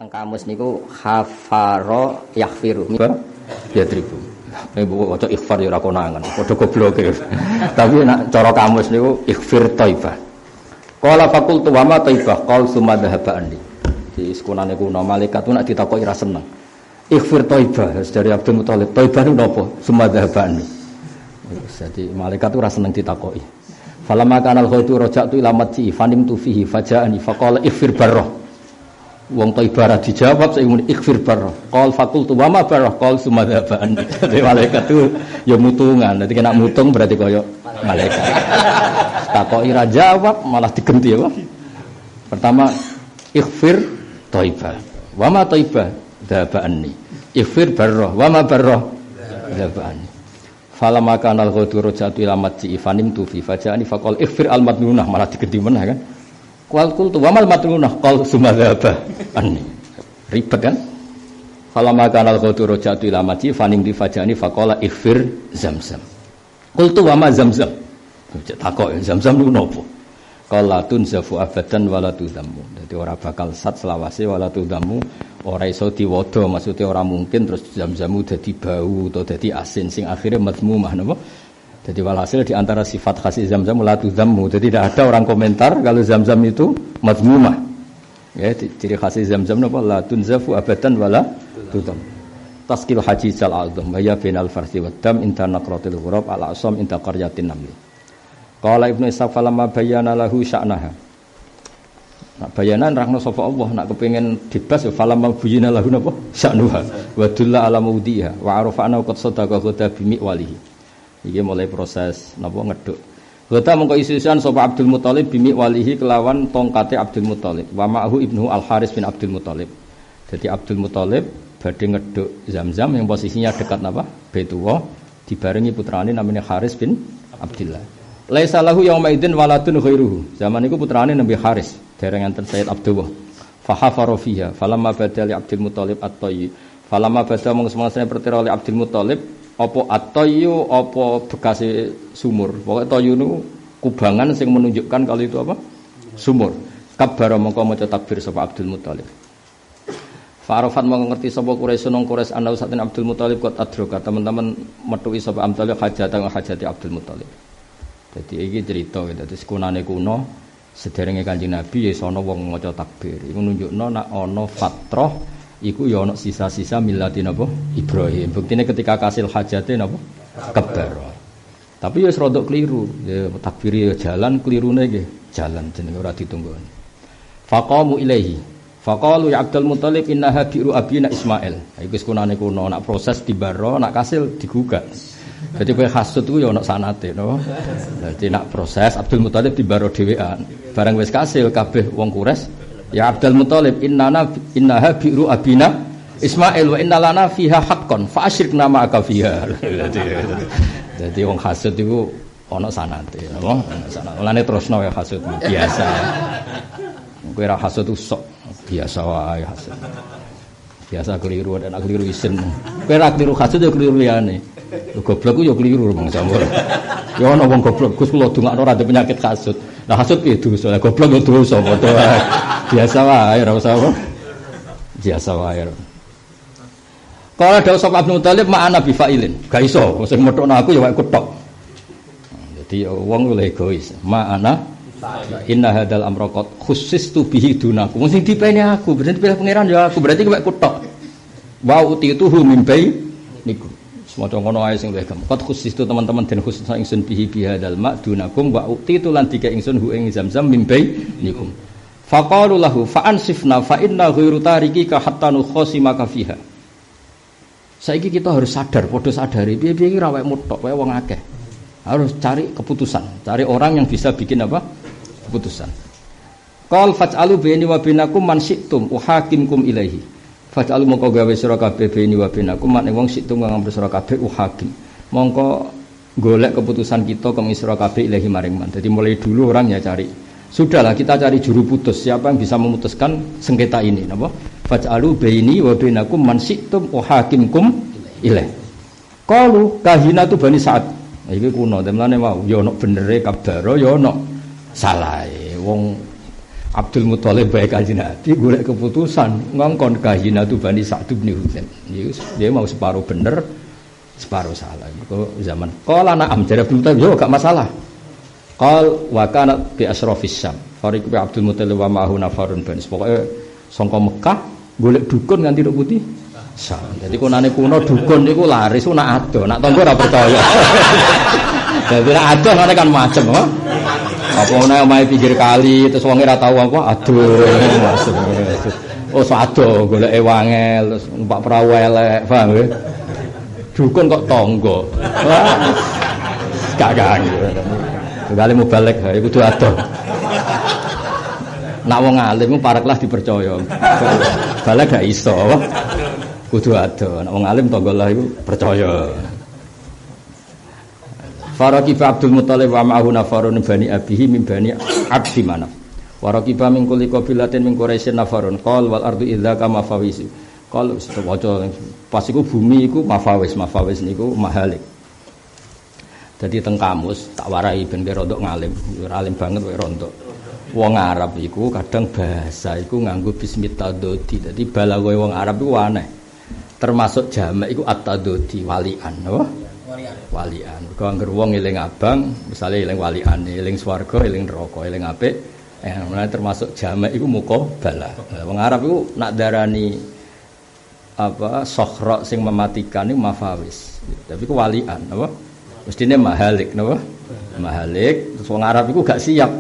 Teng kamus niku hafaro yaghfiru. Ya tribu. Nek mbok waca ighfar ya ora konangan, padha gobloke. Tapi nek cara kamus niku ighfir thaibah. Qala faqultu wa ma thaibah qal summa dhahaba andi. Di sekunane kuno malaikat ku nek ditakoki ra seneng. Ighfir thaibah dari Abdul Muthalib. Thaibah niku napa? Summa dhahaba andi. Jadi malaikat ku ra seneng ditakoki. Falamma kana al-ghaitu raja'tu ila mati fanimtu fihi faja'ani faqala ighfir barrah. Wong Thaibah dijawab saya muni ighfir barrah. Qal faqultu wa ma barrah qal summa dhahaba andi. Jadi malaikat itu ya mutungan. Nanti kena mutung berarti kaya malaikat. Takoki ra jawab malah digenti apa? Pertama ighfir Thaibah. Wa ma Thaibah dhahaba anni. Ighfir barrah wa ma barrah dhahaba anni. Falamma kana al-ghaitu raja'tu ila mati fanimtu fi faja'ani faqal ighfir al-madnunah malah digenti meneh kan. Qul tu wamal matnunah qal sumadzaba anni. Ribet kan? Falamma kana al-ghaitu raja'tu ila mati fanim di fajani faqala ighfir zamzam. Qul tu wama zamzam. Takok zamzam niku napa? Qala tunzafu abadan wala tudammu. Dadi ora bakal sat selawase wala tudammu, ora iso diwodo, maksude ora mungkin terus zamzamu dadi bau atau dadi asin sing akhire madmumah napa? Jadi walhasil di antara sifat khas Zamzam la tudammu. Jadi tidak ada orang komentar kalau Zamzam itu mazmumah. Ya, ciri khas Zamzam napa la tunzafu abadan wala tudam. Taskil haji sal a'dham wa ya bainal farsi wad dam inta naqratil ghurab al asam inta qaryatin namli. Qala Ibnu Ishaq falamma bayyana lahu sya'naha. Nak bayanan rahna sapa Allah nak kepengin bebas ya falamma bayyana lahu napa sya'nuha wa dulla ala maudiha wa arafa'na qad sadaqa ghada bi mi'walihi. Iki mulai proses napa ngeduk. Gota mengko isusan sapa Abdul Muthalib bimi walihi kelawan tongkate Abdul Muthalib. Wa ma'hu ibnu Al Haris bin Abdul Muthalib. Jadi Abdul Muthalib badhe ngeduk Zamzam yang posisinya dekat napa? Baitullah dibarengi putrane namanya Haris bin Abdullah. Laisa lahu yauma idzin waladun ghairuhu. Zaman iku putrane Nabi Haris, dereng enten Sayyid Abdullah. Fa hafara fiha falamma badali Abdul Muthalib at-tayyi. Falamma badha mung semasa pertira oleh Abdul Muthalib apa atoyu apa bekas sumur. Pokoke toyu niku kubangan sing menunjukkan kalau itu apa? Sumur. Kabbara mongko maca takbir sapa Abdul Muthalib. Fa'arafat mongko ngerti sapa Quraisy nang Quraisy ana saten Abdul Muthalib kot adroka teman-teman metuhi sapa Abdul hajati Abdul Muthalib. Jadi iki cerita gitu. Dadi sekunane kuno sederenge Kanjeng Nabi ya ana wong maca takbir. Iku nunjukno nek ana fatrah iku ya ana sisa-sisa millati napa Ibrahim. Buktine ketika kasil hajate napa kabar. Tapi ya rodok keliru. Ya takbir ya jalan kelirune nggih jalan jenenge ora ditunggoni. Faqamu ilaihi. Faqalu ya Abdul Muthalib innaha bi'ru abina Ismail. Iku wis kunane kuno nak proses dibaro nak kasil digugat. Jadi kowe hasud ku ya ana sanate no. Dadi nak proses Abdul Muthalib dibaro dhewean. Barang wis kasil kabeh wong Quraisy ya Abdul Muthalib innaha bi'ru abina Ismail wa inna lana fiha haqqan fa asyrikna ma'aka fiha. Jadi wong hasud iku ana sanate, napa? Sanate. Lane terusno ya hasud biasa. Kowe ra hasud sok biasa wae hasud. Biasa keliru dan keliru isin. Kowe ra keliru hasud ya keliru liyane. Goblok ku ya keliru bang Samur. Ya ana wong goblok Gus kula dongakno ora ada penyakit hasud. Lah hasud piye dosa? Goblok yo dosa padha wae. Biasa wae ora usah apa. Biasa wae. Kalau ada sapa Abdul Muthalib ma'ana bi fa'ilin. Gak iso, sing metokno aku ya wae kutok. Jadi wong luwih egois. Ma'ana inna hadzal amra qad khussistu bihi dunaku. Wong sing dipene aku, berarti pilih pangeran ya aku, berarti wae kutok. Wa utituhu min bai niku. Semoga ngono ae sing luwih gampang. Qad khussistu teman-teman den khusus ingsun bihi bi hadzal ma dunakum wa utitu lan dika ingsun hu ing Zamzam min bai nikum. Faqalu lahu fa'ansifna fa inna ghairu tarikika hatta nukhasimaka fiha. Saiki kita harus sadar, padha sadari piye-piye iki ra wek mutok, wae wong akeh. Harus cari keputusan, cari orang yang bisa bikin apa? Keputusan. Qal faj'alu baini wa bainakum man syi'tum uhakimkum ilaihi. Faj'alu mongko gawe sira kabeh baini wa bainakum man wong syi'tum kang sira kabeh uhakim. Mongko golek keputusan kita kang sira kabeh ilaihi maring man. Jadi mulai dulu orang ya cari. Sudahlah kita cari juru putus, siapa yang bisa memutuskan sengketa ini, napa? Faj'alu baini wa bainakum man syi'tum uhakimkum ilaih. Qalu kahinatu Bani Sa'ad. Iki kuno, temlane mau ya ono benere kabaro ya ono salahe. Wong Abdul Muthalib bae Kanjeng Nabi golek keputusan ngongkon kahinatu Bani Sa'd bin Husain. Dia mau separuh bener, separuh salah. Kok zaman qala na'am jare Abdul Muthalib yo gak masalah. Qal wa kana bi asrafis Syam. Fariq bi Abdul Muthalib wa ma'hu nafarun Bani. Pokoke saka Mekah golek dukun nganti nek putih. Syam. Dadi konane kuno dukun niku laris nak ado, nak tangga ora percaya. Dadi nek ado ngene kan macem, apa? Apa ana omahe pinggir kali terus wong ora tau apa aduh masuk. Oh sado goleke wangel terus numpak perahu elek, paham ya? Dukun kok tangga. Gak ganggu. Kali mau balik ha iku kudu adoh. Nak wong alim pareklah dipercaya. Balik gak iso apa? Kudu adoh. Nak wong alim tangga lah iku percaya. Faraqiba Abdul Muthalib wa ma'ahu nafarun bani abihi min bani Abdi Manaf. Waraqiba min kulli qabilatin min Quraisyin nafarun qal wal ardu idza kama fawisi. Qal waca pas iku bumi iku mafawis niku mahalik. Dadi teng kamus tak warai ben kira rodok ngalim, ora alim banget wae rontok. Wong Arab iku kadang bahasa iku nganggo bismit tadodi. Dadi balagoe wong Arab iku aneh. Termasuk jamak iku at-tadodi walian, apa? Walian. Kok angger wong eling abang, misale eling waliane, eling swarga, eling neraka, eling apik, termasuk jamak iku muqabala. Wong Arab iku nak darani apa sokhra sing mematikan iku mafawis. Tapi ku walian, apa? Mestine mahalik, napa? Mahalik. Terus wong Arab iku gak siap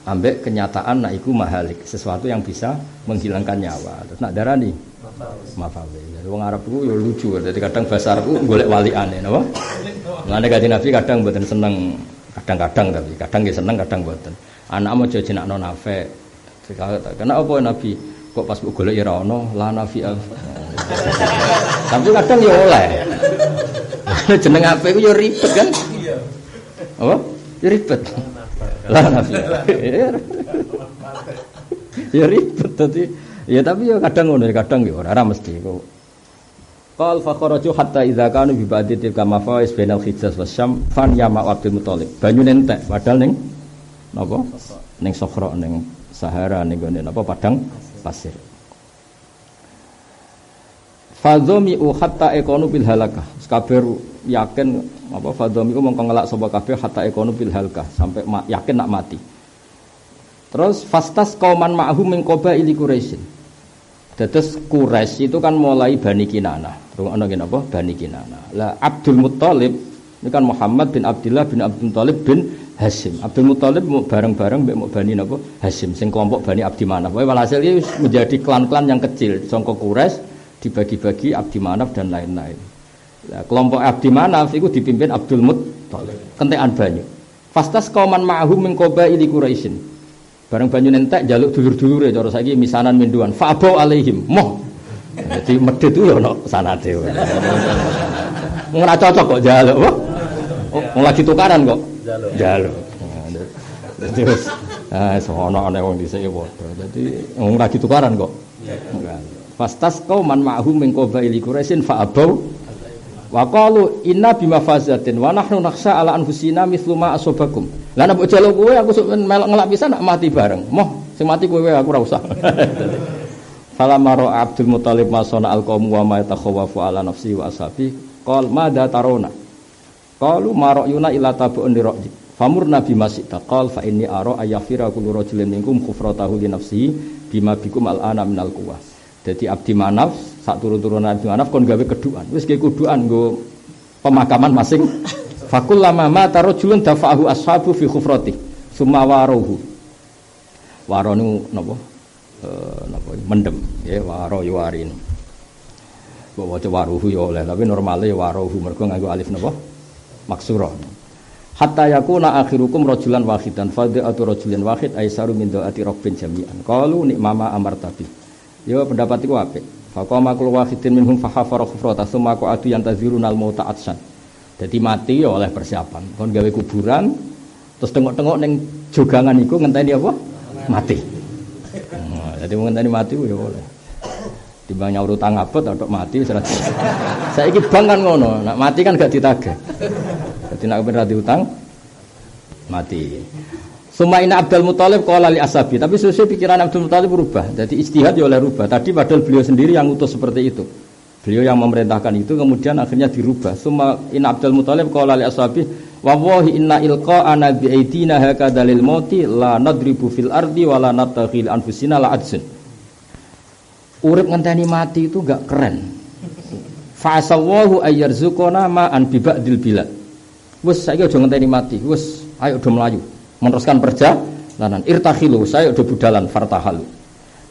ambek kenyataan nak iku mahalik, sesuatu yang bisa menghilangkan nyawa. Terus nak darani mafawis. Jadi wong Arab iku yo lucu. Jadi kadang bahasa Arab ku golek waliane, napa? Mulane Kanjeng Nabi kadang mboten seneng, kadang-kadang tapi kadang nggih seneng, kadang mboten. Anak mau jenakno nafe. Karena apa Nabi kok pas golek ya ora ono la nafi. Tapi kadang ya oleh. Jeneng apik ku ya ribet kan? Iya. Apa? Ya ribet. La nafi. Ya ribet tadi. Ya tapi ya kadang ngono, kadang ya ora mesti kok. Qal fa kharaju hatta idza kanu bi ba'di tilka mafawis bainal Hijaz wasyam fan yama Abdul Muthalib. Banyu entek padahal ning napa? Ning Sokhra ning Sahara ning gone napa padang pasir. Fadhami hatta ekonu bil halakah. Kabeh yakin apa fadhami mongko ngelak sapa kabeh hatta ekonu bil halakah sampai yakin nak mati. Terus fastas qauman ma'hum min qabaili Quraisy. Terus Quraisy itu kan mulai Bani Kinanah. Rungokno ngene apa? Bani Kinanah. Lah Abdul Muthalib ini kan Muhammad bin Abdullah bin Abdul Muthalib bin Hashim. Abdul Muthalib mau bareng-bareng mbek Bani napa? Hashim sing kelompok Bani Abdi Manaf. Wae walhasil iki menjadi klan-klan yang kecil. Sangka Quraisy dibagi-bagi Abdi Manaf dan lain-lain. Lah kelompok Abdi Manaf itu dipimpin Abdul Muthalib. Kentekan banyu. Fastas qauman ma'hum min qabaili Quraisyin. Bareng banyu entek jaluk dulur-dulure cara saiki misanan minduan fa'abau alaihim moh. Jadi medhit ku yo ono sanate. Ora cocok kok jaluk. Wong lagi tukaran kok jaluk. Dadi wis sono ana wong dhisik padha. Dadi wong lagi tukaran kok. Fastas qauman ma'hum min qabaili Quraisyin fa'abau wa qalu inna bimafazatin wa nahnu nakhsha ala anfusina mithlu ma asabakum. Lah nek jaluk kowe aku sok melok ngelak pisan nak mati bareng. Moh sing mati kowe aku ora usah. Falamaro Abdul Muthalib masana alqaum wa ma yatakhawafu ala nafsi wa ashabi qal madza taruna. Qalu marayuna ila tabu'un lirajik. Famurna bimasita qal fa inni ara ayafira kullu rajulin minkum khufratahu li nafsihi bima bikum al-ana minal quwwah. Dadi Abdi Manaf sak turun-turunan Abdi Manaf kon gawe keduan. Wis gawe kuduan nggo pemakaman masing. Fakul lama mata rajulun dafa'ahu ashabu fi khufrati. Summa waruhu. Waronu napa? Napa mendem ya waro ya warin. Mbok waca waruhu ya oleh tapi normale ya waruhu mergo nganggo alif napa? Maksura. Hatta yakuna akhirukum rajulan wahidan fadhatu rajulin wahid aisaru min doati rabbin jami'an. Qalu nikmama amartabi. Ya pendapat iku apik. Faqama kul wahidin minhum fahafara khufrata summa qa'atu yantazirunal mauta atsan. Jadi mati ya oleh persiapan. Kon gawe kuburan terus tengok-tengok ning jogangan iku ngenteni apa? Mati. Jadi ngenteni mati ya oleh. Timbang nyaur utang abot atau mati wis ora. Saiki bang kan ngono, nak mati kan gak ditagih. Dadi nek ora diutang mati. Suma inna Abdul Muthalib qala li ashabi, tapi sesuai pikiran Abdul Muthalib berubah. Jadi ijtihad ya oleh rubah. Tadi padahal beliau sendiri yang utus seperti itu. Beliau yang memerintahkan itu kemudian akhirnya dirubah. Suma inna Abdul Muthalib qala li ashabi, wallahi inna ilqa'ana bi aidina hakadzalil mauti la nadribu fil ardi wa la natakhil anfusina la adzun. Urip ngenteni mati itu enggak keren. Fa asallahu ayyarzuqana ma an bi ba'dil bilad. Wes saiki aja ngenteni mati. Wes ayo do melayu. Meneruskan perjalanan irtakhilu saya udah budalan fartahalu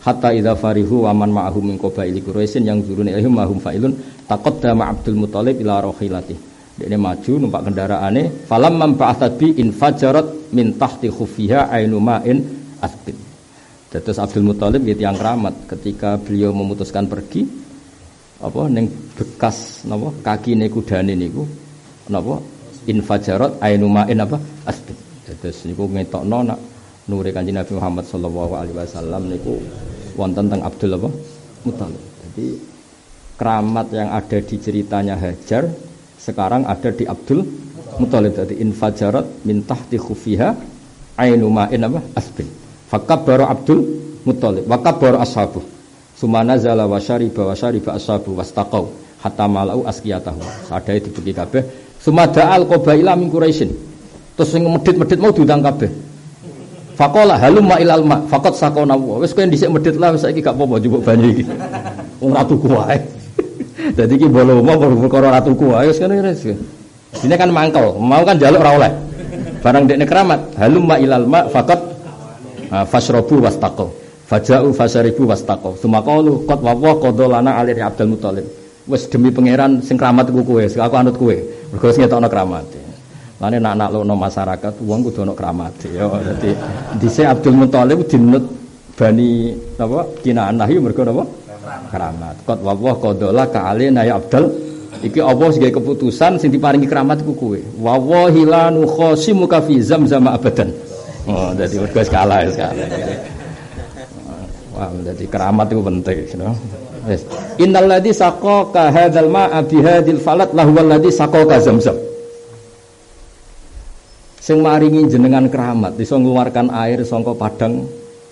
hatta idza farihu wa man ma'ahum min qabaili quraisin yang zurun ilaihim mahum fa'ilun taqaddama Abdul Muthalib ila rakhilati. Dene maju numpak kendaraane falam man ba'athat bi infajarat min tahti khuffiha ainu ma'in asbin. Terus Abdul Muthalib gitu yang keramat ketika beliau memutuskan pergi apa ning bekas napa kakine kudane niku napa infajarat ainu ma'in apa asbin. Terus niku ngetokno nak nure Kanjeng Nabi Muhammad sallallahu alaihi wasallam niku wonten teng Abdul apa Muthalib. Jadi keramat yang ada di ceritanya Hajar sekarang ada di Abdul Muthalib. Jadi infajarat min tahti khufiha ainu ma'in apa asbin. Fakabbara Abdul Muthalib wa kabbara ashabu. Sumana zala wa syariba ashabu wastaqau hatta malau askiyatahu. Sadaya dibeki kabeh. Sumada'al qabaila min Quraisyin. Terus sing medhit-medhit mau diundang kabeh. Faqala halumma ilal ma faqat sakona wa. Wis kowe dhisik medhit lah saiki gak apa-apa njupuk banyu iki. Wong ratu ku wae. Dadi iki bolomo perkara ratu ku wae wis kene wis. Dene kan mangkel, mau kan njaluk ora oleh. Barang dekne keramat, halumma ilal ma faqat fasrobu wastaqo. Faja'u fasaribu wastaqo. Sumaqalu qad wa qadolana alir Abdul Muthalib. Wis demi pangeran sing keramat ku kowe, aku anut kowe. Mergo sing ngetokno keramat. Lane nak lokno masyarakat wong kudu ana kramate ya. Dadi dhisik Abdul Muthalib dinut Bani napa Kinanah iki mergo napa? Keramat. Qad wa qadala ka alina ya Abdul. Iki Allah sing keputusan sing diparingi keramat ku kowe. Wa wallahi la nukhasimuka fi zamzam abadan. Oh, dadi mergo kalah sekali. Wah, dadi keramat itu penting, you. Wis. Innal ladzi saqaka hadzal ma'a bi hadzal falat lahu alladzi saqaka zamzam. Sing maringi jenengan keramat iso ngeluarkan air saka padang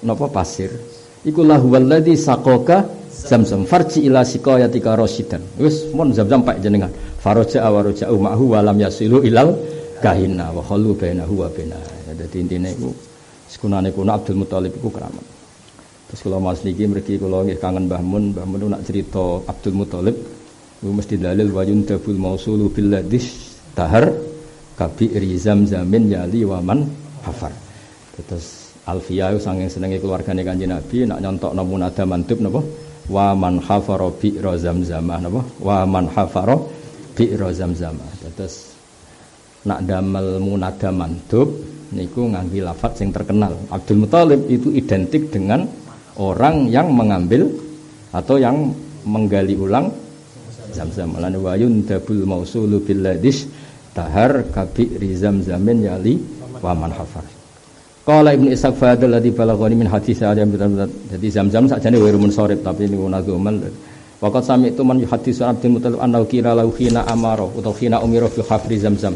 napa pasir iku lahu alladzi saqaka zamzam farji ila siqayatika rasidan wis mun zamzam pak jenengan faraja wa raja'u ma'hu wa lam yasilu ilal kahina wa khallu bainahu wa baina. Dadi intine iku sekunane kuno Abdul Muthalib iku keramat. Terus kula mas niki mriki kula nggih kangen Mbah Mun nak cerita Abdul Muthalib iku mesti dalil wa yundabul mausulu bil ladis tahar kabi rizam-zamin yali waman hafar. Terus Alfiyah saking senenge keluargane Kanjeng Nabi nak nyontokno munada mantub napa wa man hafara bi razam-zamah napa wa man hafara bi razam-zamah. Terus nak damel munada mantub niku nganggo lafaz sing terkenal. Abdul Muthalib itu identik dengan orang yang mengambil atau yang menggali ulang zam-zam. Lan wa yundabul mausulu bil ladis tahar kabi rizam zamin yali wa man hafar. Qala Ibnu Ishaq fadal ladzi balaghani min hadits Adam. Jadi zam-zam sakjane wa rumun sorib tapi niku nazuman. Waqat sami itu man hadits Abdul Muthalib annahu kira lahu khina amara utawa khina umira fi hafri zam-zam.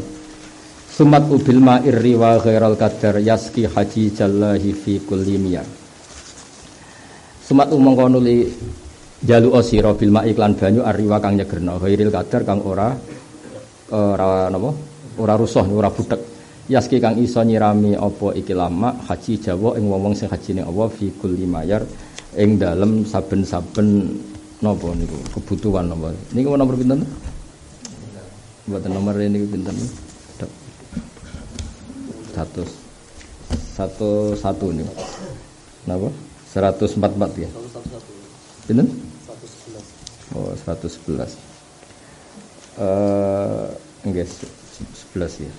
Sumat ubil ma'ir wa ghairal qadar yaski haji jallahi fi kulli miyah. Sumat umangka nuli jalu osira bil ma'i lan banyu arriwa kang nyegerna ghairil qadar kang ora napa ora rusuh ora butek yaski kang iso nyirami apa iki lama haji Jawa ing wong sing hajine Allah fi kulli mayar ing dalem saben-saben napa niku kebutuhan napa niku nomor pinten mboten nomor niku pinten 101 niku napa 144 ya pinten 111 oh 111 enggak 11 ya.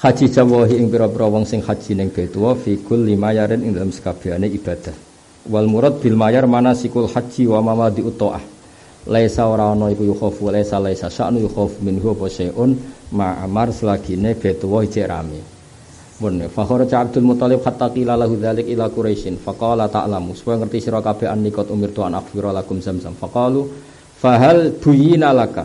Haji Jawahi ing pira-pira wong sing haji ning Baitullah fi kulli mayarin ing dalam sakabehane ibadah. Wal murad bil mayar manasikul haji wa mamadi utaah. Laisa ora ana iku yukhafu laisa sya'nu yukhafu minhu apa syai'un ma'amar selagine Baitullah cek rame. Mun fa kharaja Abdul Muthalib hatta qila lahu dzalik ila Quraisyin faqala ta'lamu supaya ngerti sira kabeh an nikot umirtu an aghfira lakum zamzam faqalu fahal buyina laka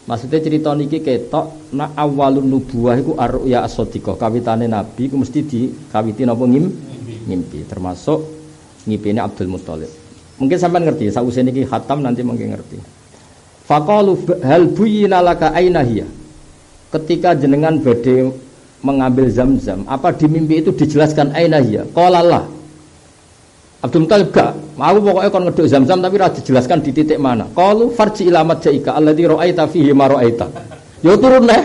Maksudnya cerita niki ketok nak awalun nubuwah iku ar-ru'ya as-shadiqah. Kawitane nabi iku mesti dikawiti napa ngimpi. Termasuk ngipine Abdul Muthalib. Mungkin sampean ngerti, sausé niki khatam nanti mungkin ngerti. Faqalu hal buyyina laka aina hiya. Ketika jenengan badhe mengambil Zamzam, apa di mimpi itu dijelaskan aina hiya? Qala la. Abdul Muthalib gak, aku pokoknya kon ngeduk Zamzam tapi ora dijelaskan di titik mana. Qalu farji ila madjaika alladzi ra'aita fihi ma ra'aita. Yo turun neh.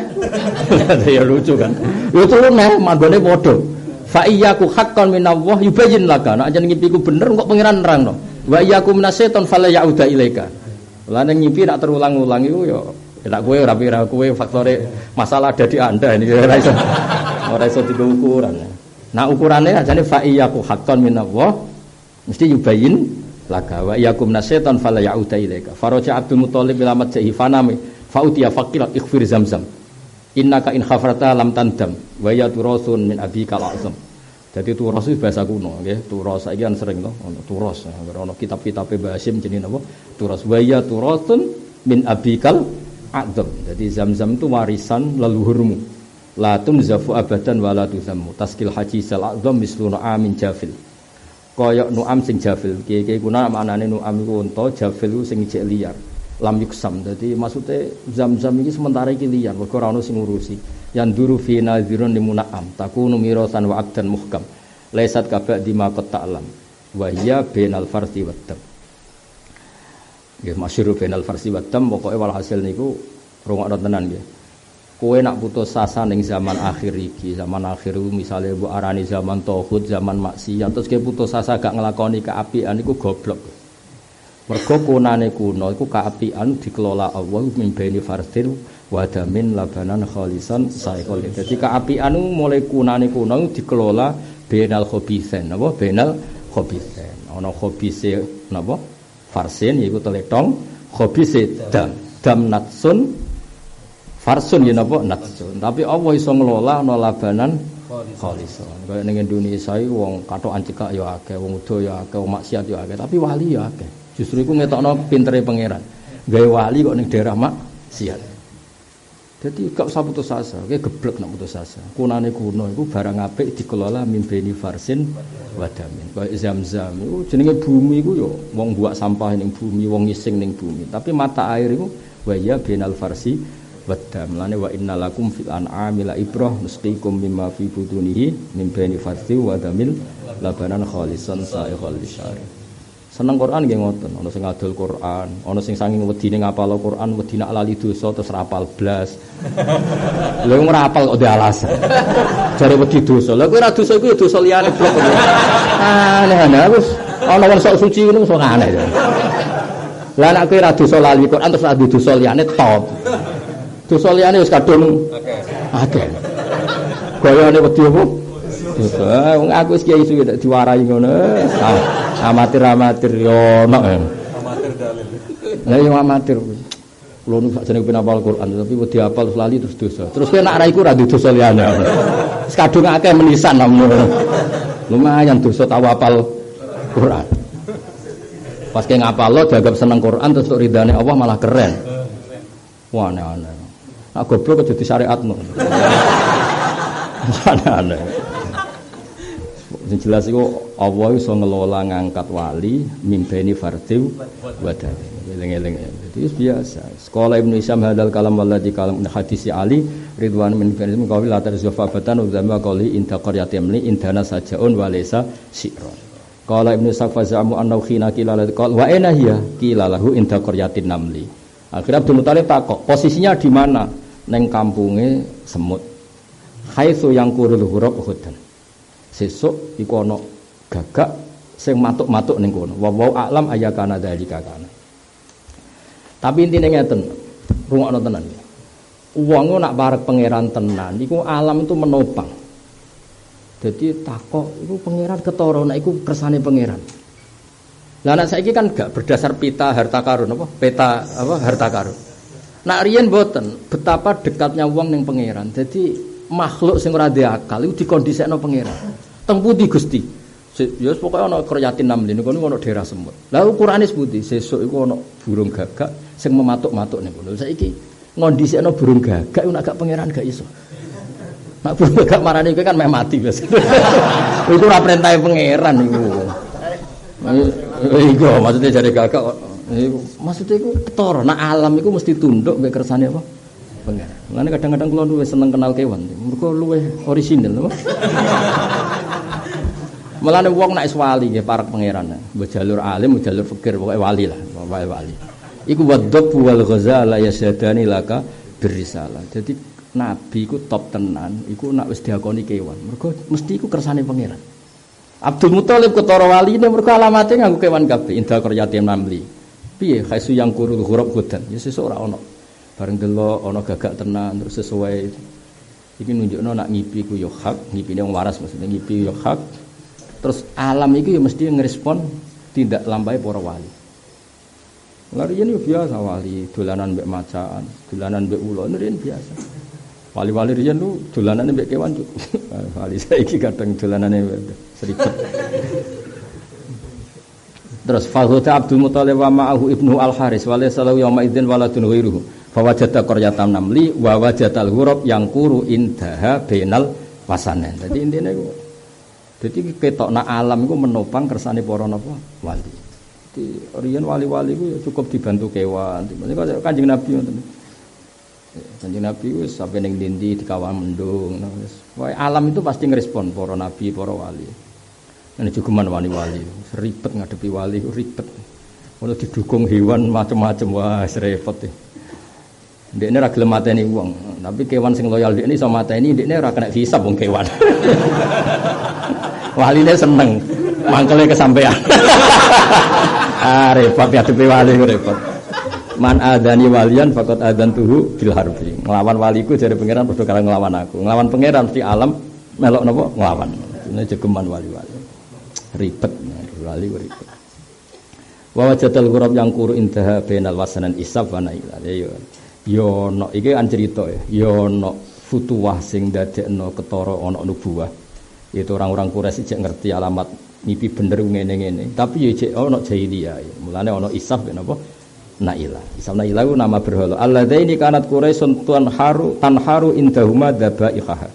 Ya lucu kan. Yo turun neh manggone padha. Fa iyyaku haqqan minallah yubayyin laka. Nek jeneng ngimpiku bener kok pangeran nerangno. Wa iyyakum minasyaiton fala ya'uda ilaika. Lah nek ngimpi nak terulang-ulang iku yo nek kowe ora pira kowe faktore masalah ada di Anda ini ora iso. Ora iso diukuran. Nah ukurannya ajane fa iyyaku haqqan minallah mesti yubayyin laka wa iyyakum minasyaiton fala ya'uda ilaika. Faraja Abdul Muthalib ila madjahi fanami fa utiya faqila ighfir Zamzam. Innaka in khafarta lam tandam wa ya turasun min abika al-azam. Jadi turas itu bahasa kuno nggih. Turas saiki kan sering to ono turas. Ono kitab-kitabe Basim jenenge napa? Turas wa ya turasun min abikal azam. Jadi Zamzam itu warisan leluhurmu. La tunzafu abadan wa la tuzammu. Taskil haji sal azam misluna amin jafil. Kaya nu'am sing jafil. Kiye-kiye kuna maknane nu'am iku unta, jafil iku sing ijek liar. Lam yuksam. Jadi maksudnya Zamzam ini sementara iki liyan mergo ora ono sing ngurusi. Yang duru fi nadhirun limuna'am takunu mirasan wa abdan muhkam. Laisat kabak di ma qad ta'lam. Wa hiya bainal farsi wad dam. Nggih masyhur bainal farsi wad dam pokoke walhasil niku rungokno tenan nggih. Kowe nak putus asa ning zaman akhir iki, zaman akhir misale mbok arani zaman tauhid, zaman maksiat terus kowe putus asa gak nglakoni kaapian iku goblok. Mergo kunane kuno iku kaapian dikelola Allah min baini fardin wa damin labanan khalisan saikol. Jadi kaapian mulai kunane kuno dikelola bainal khabithain napa bainal khabithain. Ana khabise napa farsin yaiku teletong, khabise dam natsun farsun ya napa natsun. Tapi Allah iso ngelola ana labanan khalisan. Kaya ning Indonesia iki wong katokan cekak ya akeh, wong udo ya akeh, wong maksiat ya akeh, tapi wali ya akeh. Justru iku ngetokno pintere pangeran. Gawe wali kok ning daerah maksiat. Jadi gak usah putus asa, kayak geblek nak putus asa. Kunane kuno iku barang apik dikelola mimbeni farsin wadamin. Kayak Zamzam iku jenenge bumi iku yo wong buak sampah ning bumi, wong ngising ning bumi. Tapi mata air iku wa ya bainal farsi wadam. Lane wa innalakum fil an'ami la ibrah nusqikum mimma fi butunihi min baini farsi wadamil labanan khalisan sa'iqal lisyari. Seneng Quran nggih ngoten, ana sing ngadol Quran, ana sing saking wedine ngapal Quran, wedine lali dosa terus rapal blas. Lha wong ora apal kok ndek alasan. Jare wedi dosa. Lha kowe ora dosa iku ya dosa liyane blok. Aneh-aneh wis ana wong sok suci ngono sok aneh. Lah nek kowe ora dosa lali Quran terus ora dosa liyane top. Dosa liyane wis kadung akeh. Gayane wedi opo? Dosa. Wong aku wis kiai suwe nek diwarai ngono. Amatir yo ono. Amatir dalil. Lah yo amatir. Kulo nu sakjane pengen hafal Quran tapi wedi hafal terus lali terus dosa. Terus kowe nek ra iku ra dosa liyane. Wis kadung akeh menisan namung. Lumayan dosa tau hafal Quran. Pas kowe ngapalo dianggap seneng Quran terus ridane Allah malah keren. Wah aneh-aneh. Nek goblok aja disyariatno. Aneh-aneh. Yang jelas itu Allah iso ngelola ngangkat wali mimpeni fardhu wadah. Eling-eling. Jadi biasa. Sekolah Ibnu Isyam hadal kalam walladzi kalam hadis Ali ridwan min karim qawi la tarzufabatan uzama qali inta qaryatim li indana sajaun wa laysa si'ron. Qala Ibnu Safazamu annahu khina qila qala wa aina hiya qila lahu inta qaryatin namli. Akhirnya Abdul Muthalib takok, posisinya di mana? Neng kampunge semut. Haitsu yang kurul hurab hudan. Sesuk iku ana gagak sing matuk-matuk ning kono. Wa a'lam ayakana dzalika kana. Tapi intine ngeten, rungokno tenan. Wong nak parek pangeran tenan iku alam itu menopang. Jadi takok iku pangeran ketara nek iku kersane pangeran. Lah nek saiki kan gak berdasar pita harta karun apa? Peta apa harta karun. Nak riyen mboten betapa dekatnya wong ning pangeran. Jadi makhluk sing ora ndek akal iku dikondisekno pangeran. Teng pundi Gusti? Ya pokoke ana karyatin namlin niku ana daerah semut. Lah ukurane sepundi? Sesuk iku ana burung gagak sing mematuk-matuk ning kono. Saiki Ngondisikno burung gagak nek gak pangeran gak iso. Nek burung gagak marani kowe kan meh mati biasa. Iku ora perintahe pangeran iku. Iku maksudnya jare gagak iku maksudnya iku ketara nek alam iku mesti tunduk mek kersane apa? Pangeran. Lan kadang-kadang kula luwih seneng kenal kewan. Mergo luwih orisinal apa? Mulane wong nek wali nggih para pangeran. Mbok jalur alim, mbok jalur fikir, pokoke wali lah, pokoke wali. Iku wadhab wal ghazala yasadani laka birisalah. Jadi nabi iku top tenan, iku nek wis diakoni kewan. Mergo mesti iku kersane pangeran. Abdul Muthalib ketara waline mergo alamate nganggo kewan kabeh. Indah qaryatim namli. Piye khaisu yang kuru ghurab hudan. Ya sesuk ora ono. Bareng delok ana gagak tenan terus sesuai iki nunjukno nak ngipi ku yo hak, ngipine wong waras maksudnya ngipi yo hak. Terus alam itu ya mesti ngerespon tidak lampai para wali. Larian itu biasa wali, dolanan mbek macaan, dolanan mbek ulo, ini biasa. Wali-wali riyen itu dolanan mbek kewan cuk. Wali saiki kadang dolanane seribet. Terus Faghota Abdul Muthalib wa ma'ahu ibnu Al-Haris wa laysa lahu yawma idzin waladun ghairuhu. Fa wajada qaryatan namli wa wajadal ghurab yang kuru indaha bainal wasanan. Dadi intine iku jadi ketok nak alam itu menopang kersane para napa wali. Jadi riyen wali-wali itu ya cukup dibantu kewan. Maksudnya Kanjeng Nabi ngoten. Kanjeng Nabi wis sampe ning ndi dikawal mendung. Wae alam itu pasti ngerespon para nabi, para wali. Nek jugeman wali-wali, ribet ngadepi wali itu ribet. Ono didukung hewan macam-macam wah repot. Ndekne ora gelem mateni wong, tapi kewan sing loyal ndekne iso mateni, ndekne ora kena hisab wong kewan. Waline seneng, mangkele kesampean. Repot ya tepi wali repot. Man adani walian faqat adantuhu bil harbi. Nglawan waliku jare pangeran padha karo nglawan aku. Nglawan pangeran mesti alam melok napa nglawan. Ini jegeman wali-wali. Ribet wali ribet. Wa wajadal ghurab yang kuru intaha bainal wasanan isab wa naila. Yo ono iki kan cerita ya. Yo ono futuwah sing dadekno ketara ana nubuwah. Itu orang-orang Quraisy cek ngerti alamat mimpi bener ngene-ngene. Tapi ya cek ono jahiliyah. Mulane ono Isaf ben apa? Naila. Isaf Naila itu nama berhala. Alladzaini kanat Quraisyun tanharu indahuma dzabaiha.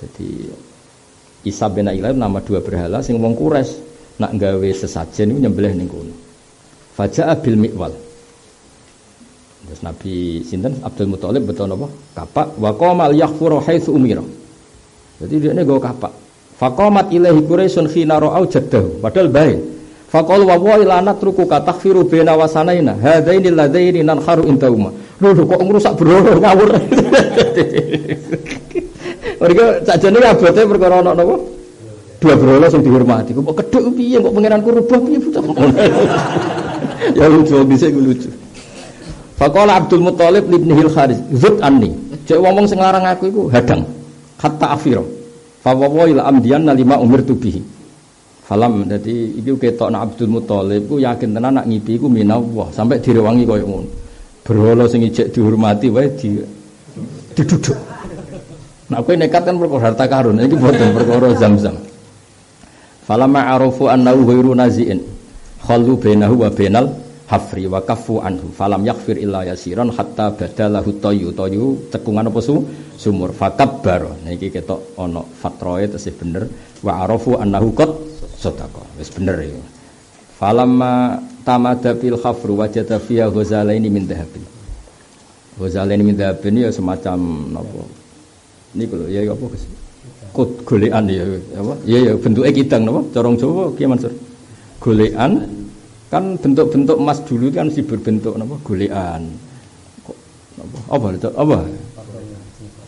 Jadi Isaf bin Naila nama dua berhala sing wong Quraisy nak gawe sesajen niku nyembelih ning kono. Faja'a bil miqwal. Terus Nabi sinten Abdul Muthalib beto napa? Kapak wa qamal yaghfuru haitsu umira. Jadi dia ini gak kapak. Faqamat ilaihi Quraisyun khina ra'au jaddahu. Padahal baik. Faqalu wa wa ilana truku kataghfiru baina wasanaina. Hadaini ladaini nanharu intahuma. Lho kok ngrusak berhala ngawur. Mereka sakjane abote perkara ana napa? Dua berhala sing dihormati. Kok kedhuk piye kok pangeranku rubah piye bocah. Ya lucu bisa lucu. Faqala Abdul Muthalib ibn Al-Haris, "Zut anni." Cek ngomong sing larang aku iku hadang. Hatta afiro fa wa ila amdian lima umirtu bihi falam dadi iki ketok nak Abdul Muthalib ku yakin tenan nak ngipi ku minallah sampai direwangi koyo ngono berhala sing ijek dihormati wae diduduk nak kowe nekat kan perkara harta karun iki boten perkara Zamzam falamma arafu annahu ghairu naziin khallu bainahu wa bainal hafri wa kafu anhu falam yaghfir illa yasiran hatta badalahu tayyu cekungan apa sumur fakabbar niki ketok ana fatroe tesih bener wa arafu annahu qad sadaqa wis bener iki falamma tamada fil khafru wajada fiha ghazalaini min dhahabin ghazalaini min dhahabin ya semacam napa niku lho ya apa kut golekan ya apa ya bentuke kidang napa corong Jawa ki Mansur golekan kan bentuk-bentuk emas dulu kan mesti berbentuk apa golekan apa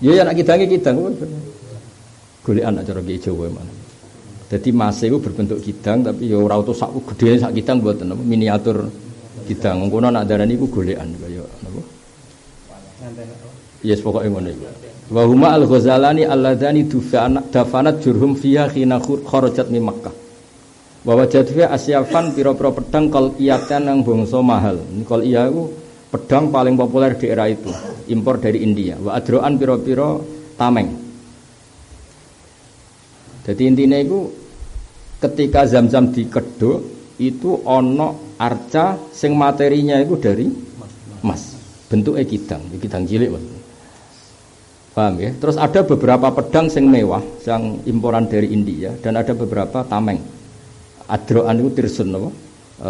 ya anak kidang golekan acara ki Jawa mana jadi emas itu berbentuk kidang tapi ya ora utuh sak gedhe sak kidang mboten apa miniatur kidang ngono nak darani iku golekan kaya napa yes pokoke ngono iku wa huma al-ghazalani alladzani dafanat jurhum fiha khina kharajat min Makkah bahwa jadwal asyafan piro-piro pedang koliyatan yang bangsa mahal. Koliya itu pedang paling populer di era itu, impor dari India. Wa adroan piro-piro tameng. Jadi intinya itu ketika Zamzam dikeduk itu ono arca sing materinya itu dari emas. bentuknya kidang cilik maksudnya. Paham ya? Terus ada beberapa pedang sing mewah, yang imporan dari India, dan ada beberapa tameng. Adroan itu tirsun apa?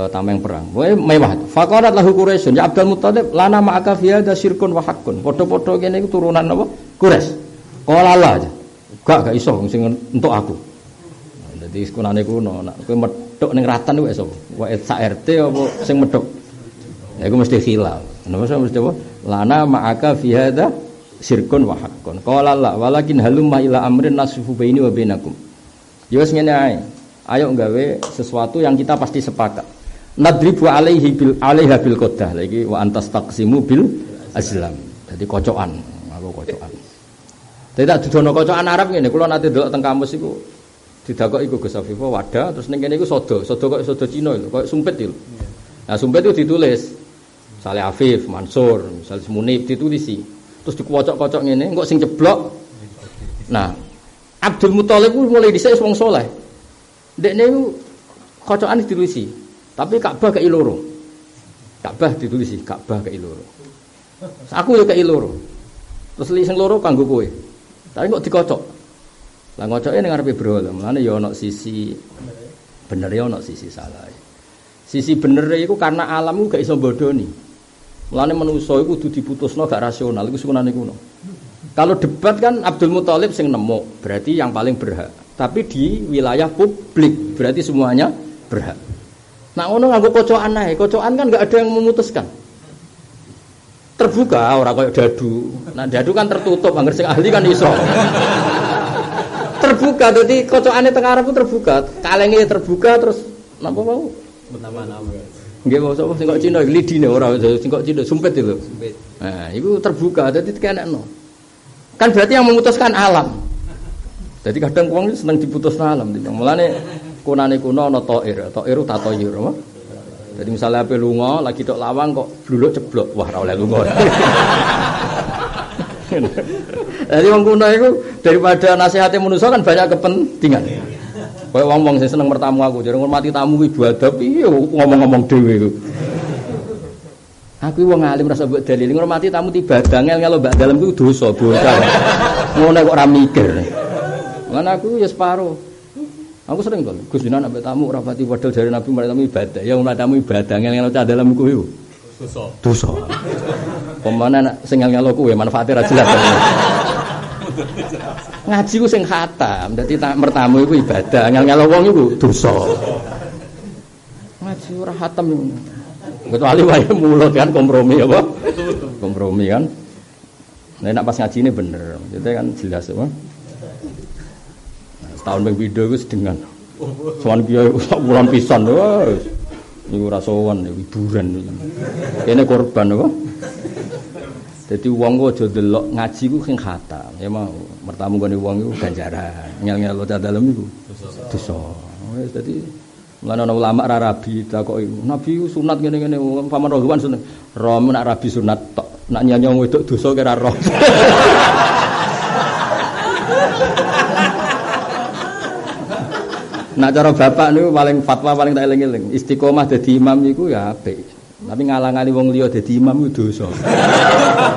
Tameng perang. Mewah. Faqalat lahu Quraisyun, ya Abdul Muthalib, lana ma'aka fi hadza syirkun wa haqqun. Padha-padha kene iku turunan apa? Quraisy. Qala la. Gak iso sing entuk aku. Dadi sekunane kuno, nek kowe medhok ning ratan kuwi iso. Wae sak RT apa sing medhok. Ya iku mesti khilaf. Napa mesti apa? Lana ma'aka fi hadza syirkun wa haqqun. Qala la walakin halumma ila amrin nasifu baini wa bainakum. Ya wis ngene ae. Ayo nggawe sesuatu yang kita pasti sepakat. Nadribu alaiha bil qadah. Lagi wa antas taqsimu bil azlam. Jadi kocokan, aku kocokan. Dadi tak dudono kocokan Arab ngene, kula nate ndelok teng kampus iku didakoki iku Gus Afifah wadah, terus ning kene iku sodo kok sodo Cina lho, kok sumpit lho. Nah, sumpit itu ditulis misale Afif, Mansur, misale Munib ditulisi. Terus dikocok-kocok ngene, engko sing ceblok. Nah, Abdul Muthalib mulai dhisik wong saleh. Dekne niku kocokan ditulisi, tapi Ka'bah kei loro. Ka'bah ditulisi, Ka'bah kei loro. Aku ya kei loro. Terus li sing loro kanggo kowe. Tapi kok dikocok. Lah ngocoke ning ngarepe berhala, mulane ya ana sisi bener ya ana sisi salah. Sisi bener iku karena alam iku gak iso bodoni. Mulane manusa iku kudu diputusno gak rasional, iku sukunane kuno. Kalau debat kan Abdul Muthalib sing nemu, berarti yang paling berhak. Tapi di wilayah publik berarti semuanya berhak. Nah, ono nganggo kocokan ae. Kocokan kan enggak ada yang memutuskan. Terbuka ora koyo dadu. Nah, dadu kan tertutup, angger sing ahli kan iso. Terbuka dadi kocokane teng Arab terbuka. Kalenge terbuka terus napa mau? Nama-nama. Nggih sapa sing kok Cina lidine ora sing kok Cina sumpit lho. Sumpit. Nah, iku terbuka dadi kenekno. Kan berarti yang memutuskan alam. Jadi kadang wong seneng diputus alam. Mulane kunane kuno ana ta'ir. Ta'iru tatoyir apa? Jadi misalnya ape lunga lagi tok lawang kok bluluk ceblok. Wah ora oleh lunga. Jadi wong kuno iku daripada nasihate manusa kan banyak kepentingan. Kayak wong-wong sing seneng bertamu aku, jare ngurmati tamu kuwi ibadah piye ngomong-ngomong dhewe iku. Aku wong alim rasa mbok dalil ngurmati tamu ibadah ngel mbak dalem kuwi dosa. Ngono kok ora mikir. Lan aku ya separo. Aku sering kok Gus Dinan ambek tamu ora pati padha jare Nabi marang tamu ibadah. Ya wong tamu ibadah ngel cah dalam kuwi. Dosa. Pemana nek sing ngel kuwi manfaate ra jelas. Ngaji ku sing khatam, dadi mertamu iku ibadah, ngel wong iku dosa. Ngaji ora khatam. Kecuali wae mulut kan kompromi apa? Kompromi kan. Nek pas ngajine bener, itu kan jelas apa? Tahun ping video iku sedengan. Sowan kiai wulan pisan wis. Niku ora sowan hiburan. Kene korban apa? Dadi wong kok aja delok ngaji ku sing khatam. Ya mau mertamu gone wong iku ganjaran. Ngel-ngel ta dalem iku dosa. Wis dadi mulane ana ulama ra rabi takoki Nabi sunat ngene-ngene paman rohwan sunat. Rom nak rabi sunat tok. Nak nyanyi wedok dosa kira roh. Nak cara bapak niku paling fatwa paling tak eling-eling. Istiqomah dadi imam niku ya apik. Tapi ngalang-ali wong liya dadi imam iku dosa.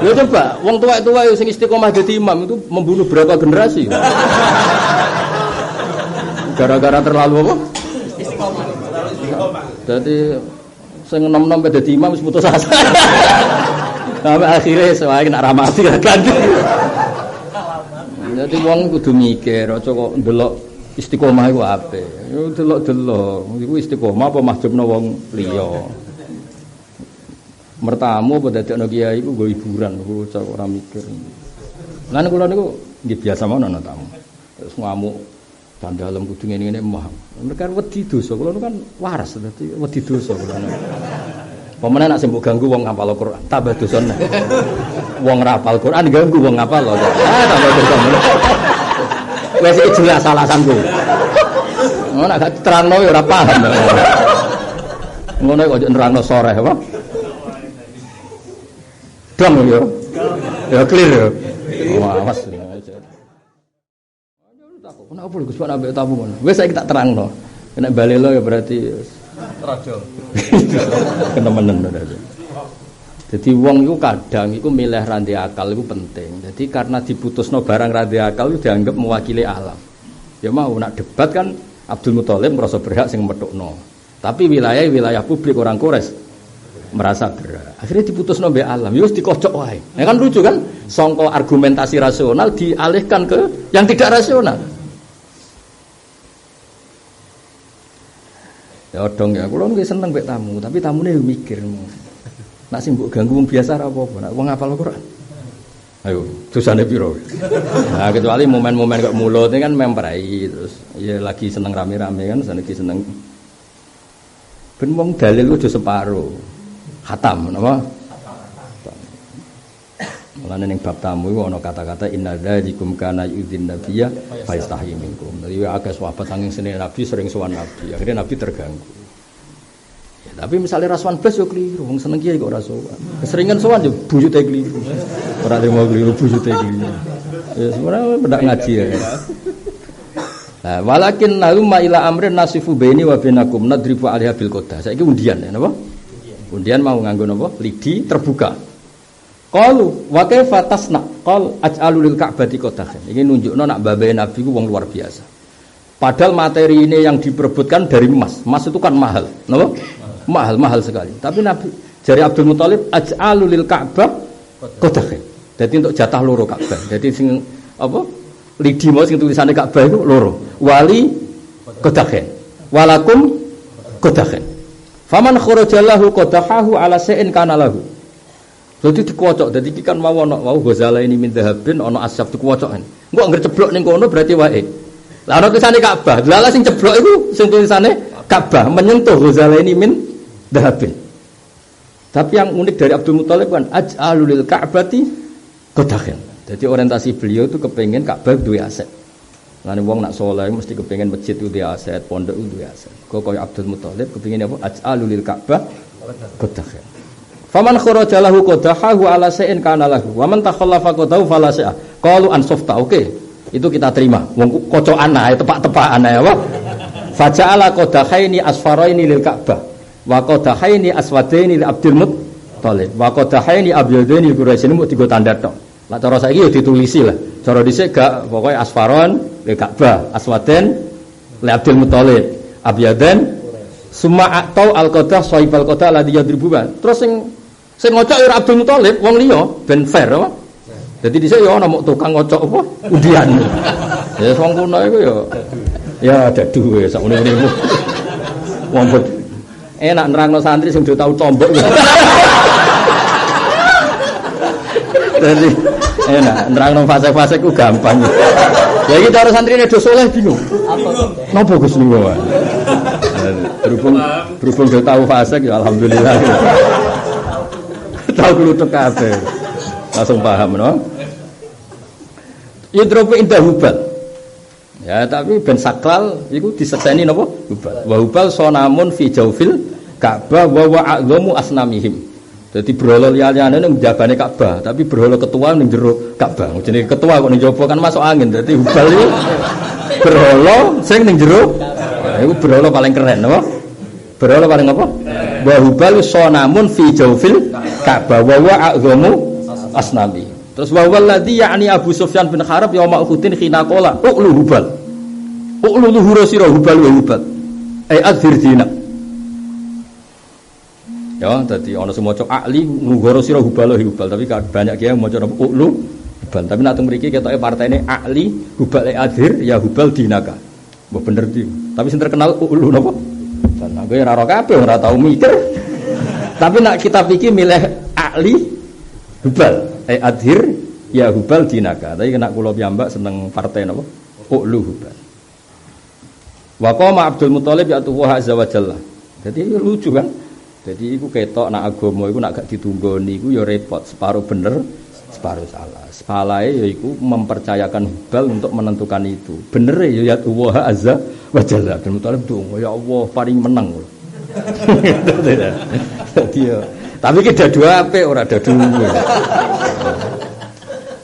Ya coba, wong tuwa-tuwa sing istiqomah dadi imam itu membunuh berapa generasi? Gara-gara terlalu apa? Istiqomah. Dadi sing enom-enom dadi imam wis putus asa. Sampai akhirnya sewake nak ramati ganti. Dadi wong kudu mikir, aja kok ndelok istiqomah iku apik. Yo delok-delok, iku istiqomah apa mahjubna wong liya. Mertamu apa dadekno kiai iku nggo hiburan, kok ora mikir. Lan kula niku nggih biasa mawon ana tamu. Terus ngamuk dandalem kudu ngene-ngene mah. Mereka wedi dosa, kula kan waras dadi wedi dosa kula. Pemene nek sembok ganggu wong ngapal Al-Qur'an, tambah dosane. Wong ora hafal Qur'an ganggu wong ngapal lho. Tambah dosane. Wes iki jelas alasanku. Ngono nek gak diterangno ya ora paham. Ngono kok nerangno sore apa? Dong ya. Ya clear ya. Awas. Kenapa lho Gus Pak ambek tamu ngono? Wes saiki tak terangno. Nek balelo ya berarti raja. Kenemenen aja. Jadi wong itu kadang itu milih randi akal itu penting. Jadi karena diputusno barang randi akal itu dianggap mewakili alam. Ya mau nak debat kan Abdul Muthalib merasa berhak sing metukno. Tapi wilayah publik orang Quraisy merasa berhak. Akhirnya diputusno mbek alam. Ya wis dikocok wae. Ya kan lucu kan? Sangka argumentasi rasional dialihkan ke yang tidak rasional. Ya dong ya, kula nggih seneng mbek tamu, tapi tamune yo mikir. Nak sing mbok ganggu wong biasa ora apa-apa, nak wong hafal Quran. Ayo, dosane piro? Nah, kecuali momen-momen kok mulut ini kan memperai terus ya lagi seneng rame-rame kan, lagi seneng. Ben wong dalil kudu separo. Khatam napa? Mulane ning bab tamu iku ana kata-kata inna dzalikum kana yudzin nabiyya fa yastahi minkum. Dadi akeh sahabat saking seneng Nabi sering sowan Nabi, akhirnya Nabi terganggu. Tapi misalnya rasuan blas yo keliru, wong seneng kiai kok ora sowan. Keseringan sowan yo buyute keliru. Ora trimo keliru buyute keliru. Ya sebenarnya pendak ngaji ya. Nah, walakin naluma ila amrin nasifu baini wa bainakum nadrifu alaiha bil qadah. Saiki undian ya napa? Undian mau nganggo napa? Lidi terbuka. Qalu wa kaifa tasna? Qal aj'alul ka'bati qadahan. Iki nunjukno nak babae Nabi ku wong luar biasa. Padahal materi ini yang diperebutkan dari emas. Emas itu kan mahal, napa? Mahal sekali. Tapi Nabi jari Abdul Muthalib aj'alu lil Ka'bah qadahin. Jadi untuk jatah loro Ka'bah. Jadi sing apa? Lidi mau sing tulisane Ka'bah itu loro. Wali qadahin. Walakum qadahin. Faman kharajalahu qadahahu ala sa'in kana lahu. Jadi dikuwocok. Dadi iki kan mau Ghazala ini min dhahabin ana asyaf dikuwocok. Engko anggere ceblok ning kono berarti wae. Lah ana tulisane Ka'bah. Lha sing ceblok iku sing tulisane Ka'bah menyentuh Ghazala ini min dhahabin. Tapi yang unik dari Abdul Muthalib kan aj'alul ka'bati qadahin. Jadi orientasi beliau itu kepengin Ka'bah duwe aset. Lan wong nak saleh mesti kepengin masjid itu duwe aset, pondok itu duwe aset. Kok koyo Abdul Muthalib kepengin apa aj'alul ka'bah qadahin. Faman kharaja lahu qadahahu ala sa'in kana lahu. Wa man takhallafa qadahu fala sa'a. Qalu ansofta. Oke. Itu kita terima. Wong kocokan ae tepak-tepakan ae apa? Faja'ala qadahaini asfaraini lil Ka'bah. Wa qadahaini aswadaini li Abdul Muthalib. Wa qadahaini abyadaini Quraisy mu digo tanda tok. Lah cara saiki ya ditulisi lah. Cara dhisik gak pokoke asfaron lil Ka'bah, aswaden li Abdul Muthalib, abyadan summa atau al-qadah sahibal qadah la yadribuban. Terus sing ngocok ya Abdul Muthalib wong liya ben fair apa? Jadi dhisik ya ana mok tukang ngocok apa undian. Ya wong kuno iku ya dadu ya sak ngene-ngene. Wong enak nerangno santri sing do tau tombok. Jadi enak nerangno fase-fase ku gampang. Ya iki cara santrine do saleh bingung. Napa Gus niku? Berhubung do tau fase ya alhamdulillah. Tahu kluthuk kabeh. Langsung paham no. Yudrobu indah hubal. Ya tapi ben sakral iku disekseni napa? Hubal. Wa hubal sonamun fi jaufil Ka'bah wa a'dhamu asnamihim. Dadi berhala liyane ning jabane Ka'bah, tapi berhala ketua ning jero Ka'bah. Jenenge ketua kok ning jaba kan masuk angin. Dadi hubal iki berhala sing ning jero. Nah, iku berhala paling keren napa? Berhala paling apa? Wa hubal sonamun fi jaufil Ka'bah wa a'dhamu asnamihim. Terus wa walladzi ya'ni Abu Sufyan bin Harb yauma Uhudin khina qala uqlu hubal. Uqlu luhur sira hubal wa hubal. Ai adzir dina. Ya, dadi ana sing maca akli luhur sira hubal hubal, tapi banyak kiai maca uqlu hubal. Tapi nek mriki ketoke partene akli hubal adzir ya hubal dinaka. Mbah bener iki. Tapi sing terkenal uqlu napa? Kan aku ora kabeh ora tau mikir. Tapi nek kita pikir milih akli hubal. Adhir ya hubal dinaka. Tapi kena kula piyambak seneng partai napa? Uqlu hubal. Wa qama Abdul Muthalib ya tuwa azza wa jalla. Jadi lucu kan? Jadi iku ketok nak agama iku nak gak ditunggoni iku ya repot, separuh bener, separuh salah. Salahe ya iku mempercayakan hubal untuk menentukan itu. Bener ya tuwa azza wa jalla. Abdul Muthalib donga ya Allah paling menang. Jadi ya tapi kita dua ape ora dadu.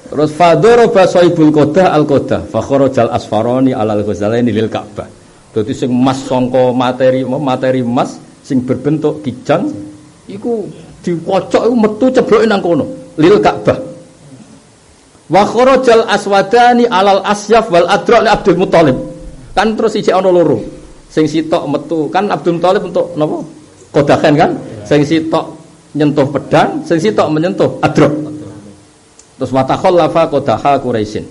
Terus fadharaba saibul qadah al qadah fa kharajal asfarani alal ghazalaini lil Ka'bah. Dadi sing emas sangka materi emas sing berbentuk kijang iku dikocok iku metu cebloke nang kono lil Ka'bah. Wa kharajal aswadani alal asyaf wal adra li Abdul Muthalib. Kan terus ijek ana loro. Sing sitok metu kan Abdul Muthalib untuk napa? Kodahen kan? Sing sitok nyentuh pedang, sing sitok menyentuh adra. Terus wa takhallafa qadaha Quraisyin.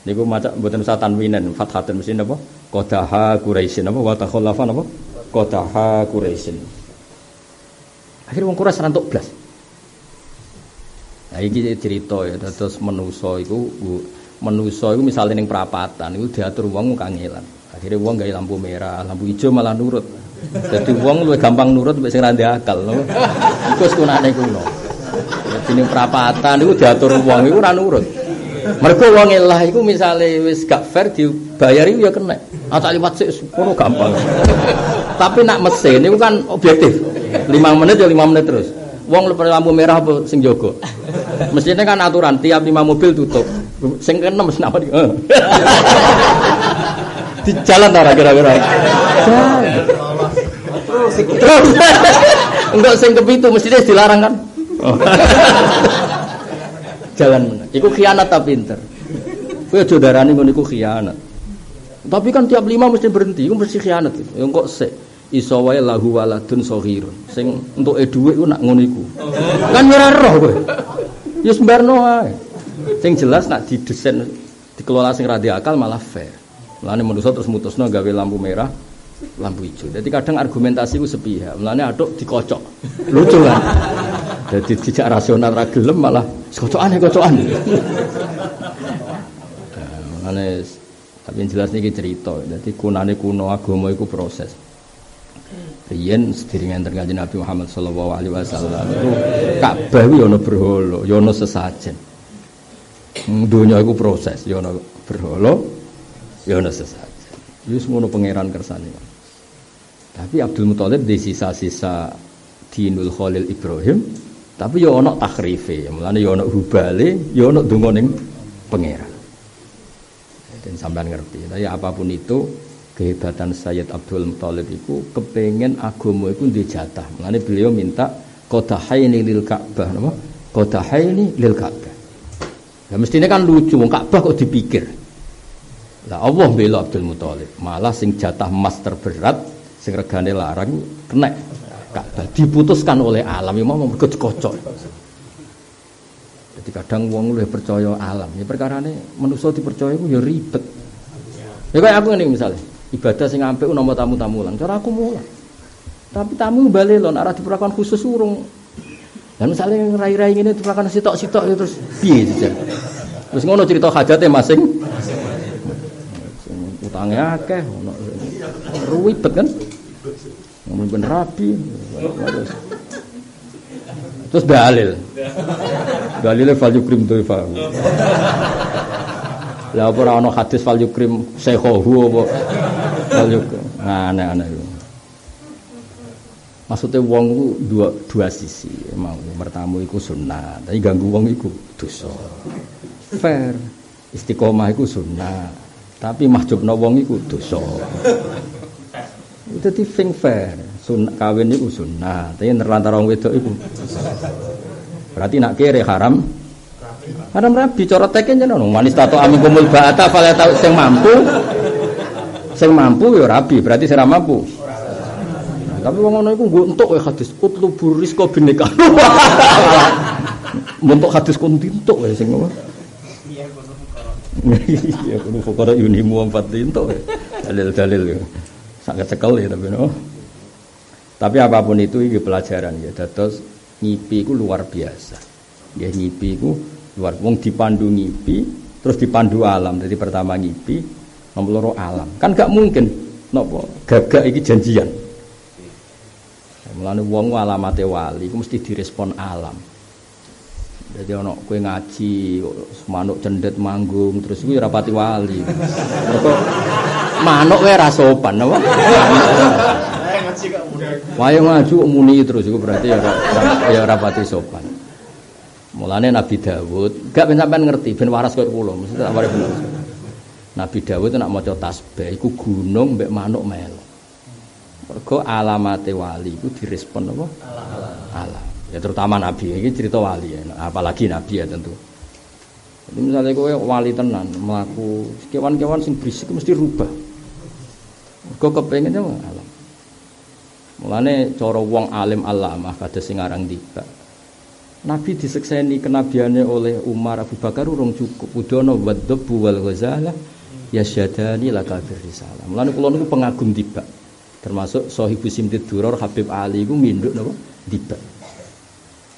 Niku maca mboten usah tanwinen, fathatun mesti napa? Qadaha Quraisyin napa wa takhallafa napa? Qadaha Quraisyin. Akhire wong Quraisy rantuk blas. Nah iki cerita ya, terus manusa iku misale ning prapatan iku diatur wong kangelan. Akhire wong gawe lampu merah, lampu hijau malah nurut. Dadi wong luwih gampang nurut mbek sing ra ndek akal. Iku wis kunane kuno. Dadi ning prapatan iku diatur wong iku ora nurut. Mergo wong elah iku misale wis gak fair dibayari ya kena. Tak liwat sik ngono gampang. Tapi nak mesin iku kan objektif. 5 menit ya 5 menit terus. Wong lampu merah apa sing jaga? Mestinya kan aturan tiap 5 mobil tutup. Sing keenem wis napa iki? Di jalan ta kira-kira. Enggak sing kepitu mestinya dilarang kan? Jalan meneh. Iku khianat ta pinter. Kowe aja darani ngono iku khianat. Tapi kan tiap 5 mesti berhenti, iku mesti khianat. Ya kok sik iso wae lahu waladun shaghirun. Sing entuke dhuwit ku nak ngono iku. Kan ora roh kowe. Ya sembarno wae. Sing jelas nak didesain dikelola sing ra akal malah fair. Mulane manusa terus mutusno gawe lampu merah, lampu hijau. Jadi kadang argumentasi ku sepihak. Mulane atuk dikocok. Lucu kan? Jadi tidak rasional ra gelem malah kocokan. Mulane tapi yang jelas niki cerita. Jadi kunane kuno agama iku proses. Riyen sedherenge Kanjeng Nabi Muhammad sallallahu alaihi wasallam itu Ka'bah yo ana berhala, yo ana sesajen. Dunya iku proses, yo ana berhala, yo ana sesajen. Wis ngono pangeran kersane. Tapi Abdul Muthalib di sisa-sisa dinul Khalil Ibrahim, tapi yo ana takhrife, mulane yo ana hubale, yo ana donga ning pangeran. Dan sampean ngerti, tapi apapun itu kehebatan Sayyid Abdul Muthalib itu kepengen agama itu dijatah. Mulane beliau minta qadahaini lil Ka'bah, napa? Qadahaini lil Ka'bah. Lah mestine kan lucu wong Ka'bah kok dipikir. Lah Allah bela Abdul Muthalib, malah sing jatah emas terberat sing regane larang kena Ka'bah diputuskan oleh alam ya mau mergo kocok. Jadi kadang wong luwih percaya alam. Ya perkarane manusa dipercaya iku ya ribet. Ya kayak aku ngene misalnya ibadah sing apik nama tamu-tamu lang. Cara aku mulang. Tapi tamu bali lho nek ora diperlakukan khusus urung. Dan misalnya rai-rai ngene diperlakukan sitok-sitok ya terus piye saja. Terus ngono cerita hajate masing. Utangnya akeh ono ribet kan. Ngomong ben rapi. Terus dalil. Dalile fal yukrim doifa. Lah ora ana hadis fal yukrim sekhohu apa fal yukrim. Aneh-aneh itu. Maksudnya wong ku dua sisi. Emang pertama iku sunnah, tapi ganggu wong iku dosa. Fair. Istiqomah iku sunnah, tapi mahjubna wong iku dosa. Itu sing fair. Sunnah kawin iku sunnah, tapi nerlantar wong wedok iku. Berarti nak kere haram. Haram rabi cara teke jeneng manis tato amin kumul ba'ata fala tau sing mampu. Sing mampu ya rabi, berarti sing mampu. Nah, tapi wong ngono iku nggo entuk wae hadis utlubur rizqa bineka. Mentuk hadis kon entuk wae sing ngono. Iya kudu fukara yunimu wong pati entuk. Dalil-dalil yo. Sak kecekel ya tapi no. Tapi apapun itu iki pelajaran ya. Dados ngipi iku luar biasa. Ya ngipi iku luar wong dipandu ngipi terus dipandu alam. Jadi pertama ngipi nomor loro alam. Kan gak mungkin napa gagak iki janjian. Mulane wong alamate wali iku mesti direspon alam. Jadi ana kowe ngaji manuk cendet manggung terus kuwi ora pati wali. Mergo manuk wae ra sopan napa? Ngaji kok muni. Wae ngaji muni terus iku berarti ya ora pati sopan. Mulane Nabi Daud gak sampean ngerti ben waras koyo kula mesti tak waris bener. Nabi Daud nek maca tasbih iku gunung mbek manuk melu. Mergo alamate wali iku direspon apa? Alam. Ya terutama nabi, ini cerita wali ya, apalagi nabi ya tentu. Jadi misalnya kowe wali tenan mlaku kewan-kewan sing berisik mesti rubah. Kok kepengin alam. Mulane cara wong alim alamah kados sing aran tiba. Nabi disekseni kenabiannya oleh Umar Abu Bakar urung cukup. Udono wadhabu wal ghazalah yasyadani laka birrisalah. Mulane kula niku pengagum tiba. Termasuk Shahibu Simtid Duror Habib Ali iku minduk napa tiba.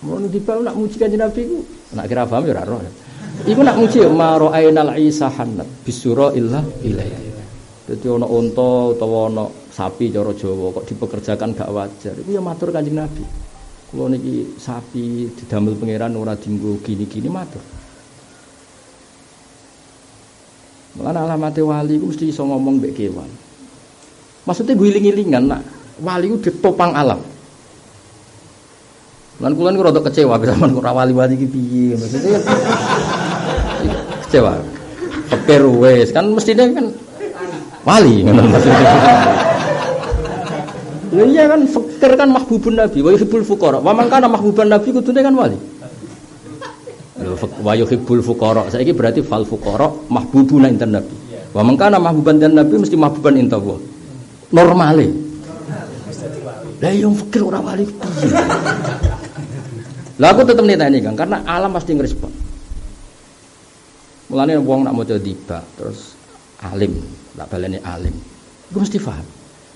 Mulane tiba nak muji kanjeng Nabi iku nak kira paham ya ora roh. Iku nak muji ma ra'ainal isa hanat bisura illa ilaihi. Dadi ana unta utawa ana sapi cara Jawa kok dipekerjakan gak wajar. Iku ya matur kanjeng Nabi. Kula niki sapi didamel pangeran ora dienggo gini-gini matur. Mulane alamate wali iku mesti iso ngomong mbek kewan. Maksudnya guling-gilingan nak wali ku ditopang alam. Lan kula niku rada kecewa zaman ora wali-wali iki piye maksudnya. Kecewa. Pikir wis kan mestine kan wali ngono maksudnya. Ya iya kan fakir kan mahbubun nabi wa yuhibbul fuqara. Wa man kana mahbuban nabi kudune kan wali. Wa yuhibbul fuqara. Saiki berarti fal fuqara mahbubuna intan nabi. Wa man kana mahbuban dan nabi mesti mahbuban inta Allah. Normale. Lah yang fakir ora wali piye? Lah aku tetep niteni Kang karena alam pasti ngrespon. Mulane wong nak maca tiba terus alim, tak baleni alim. Iku mesti paham.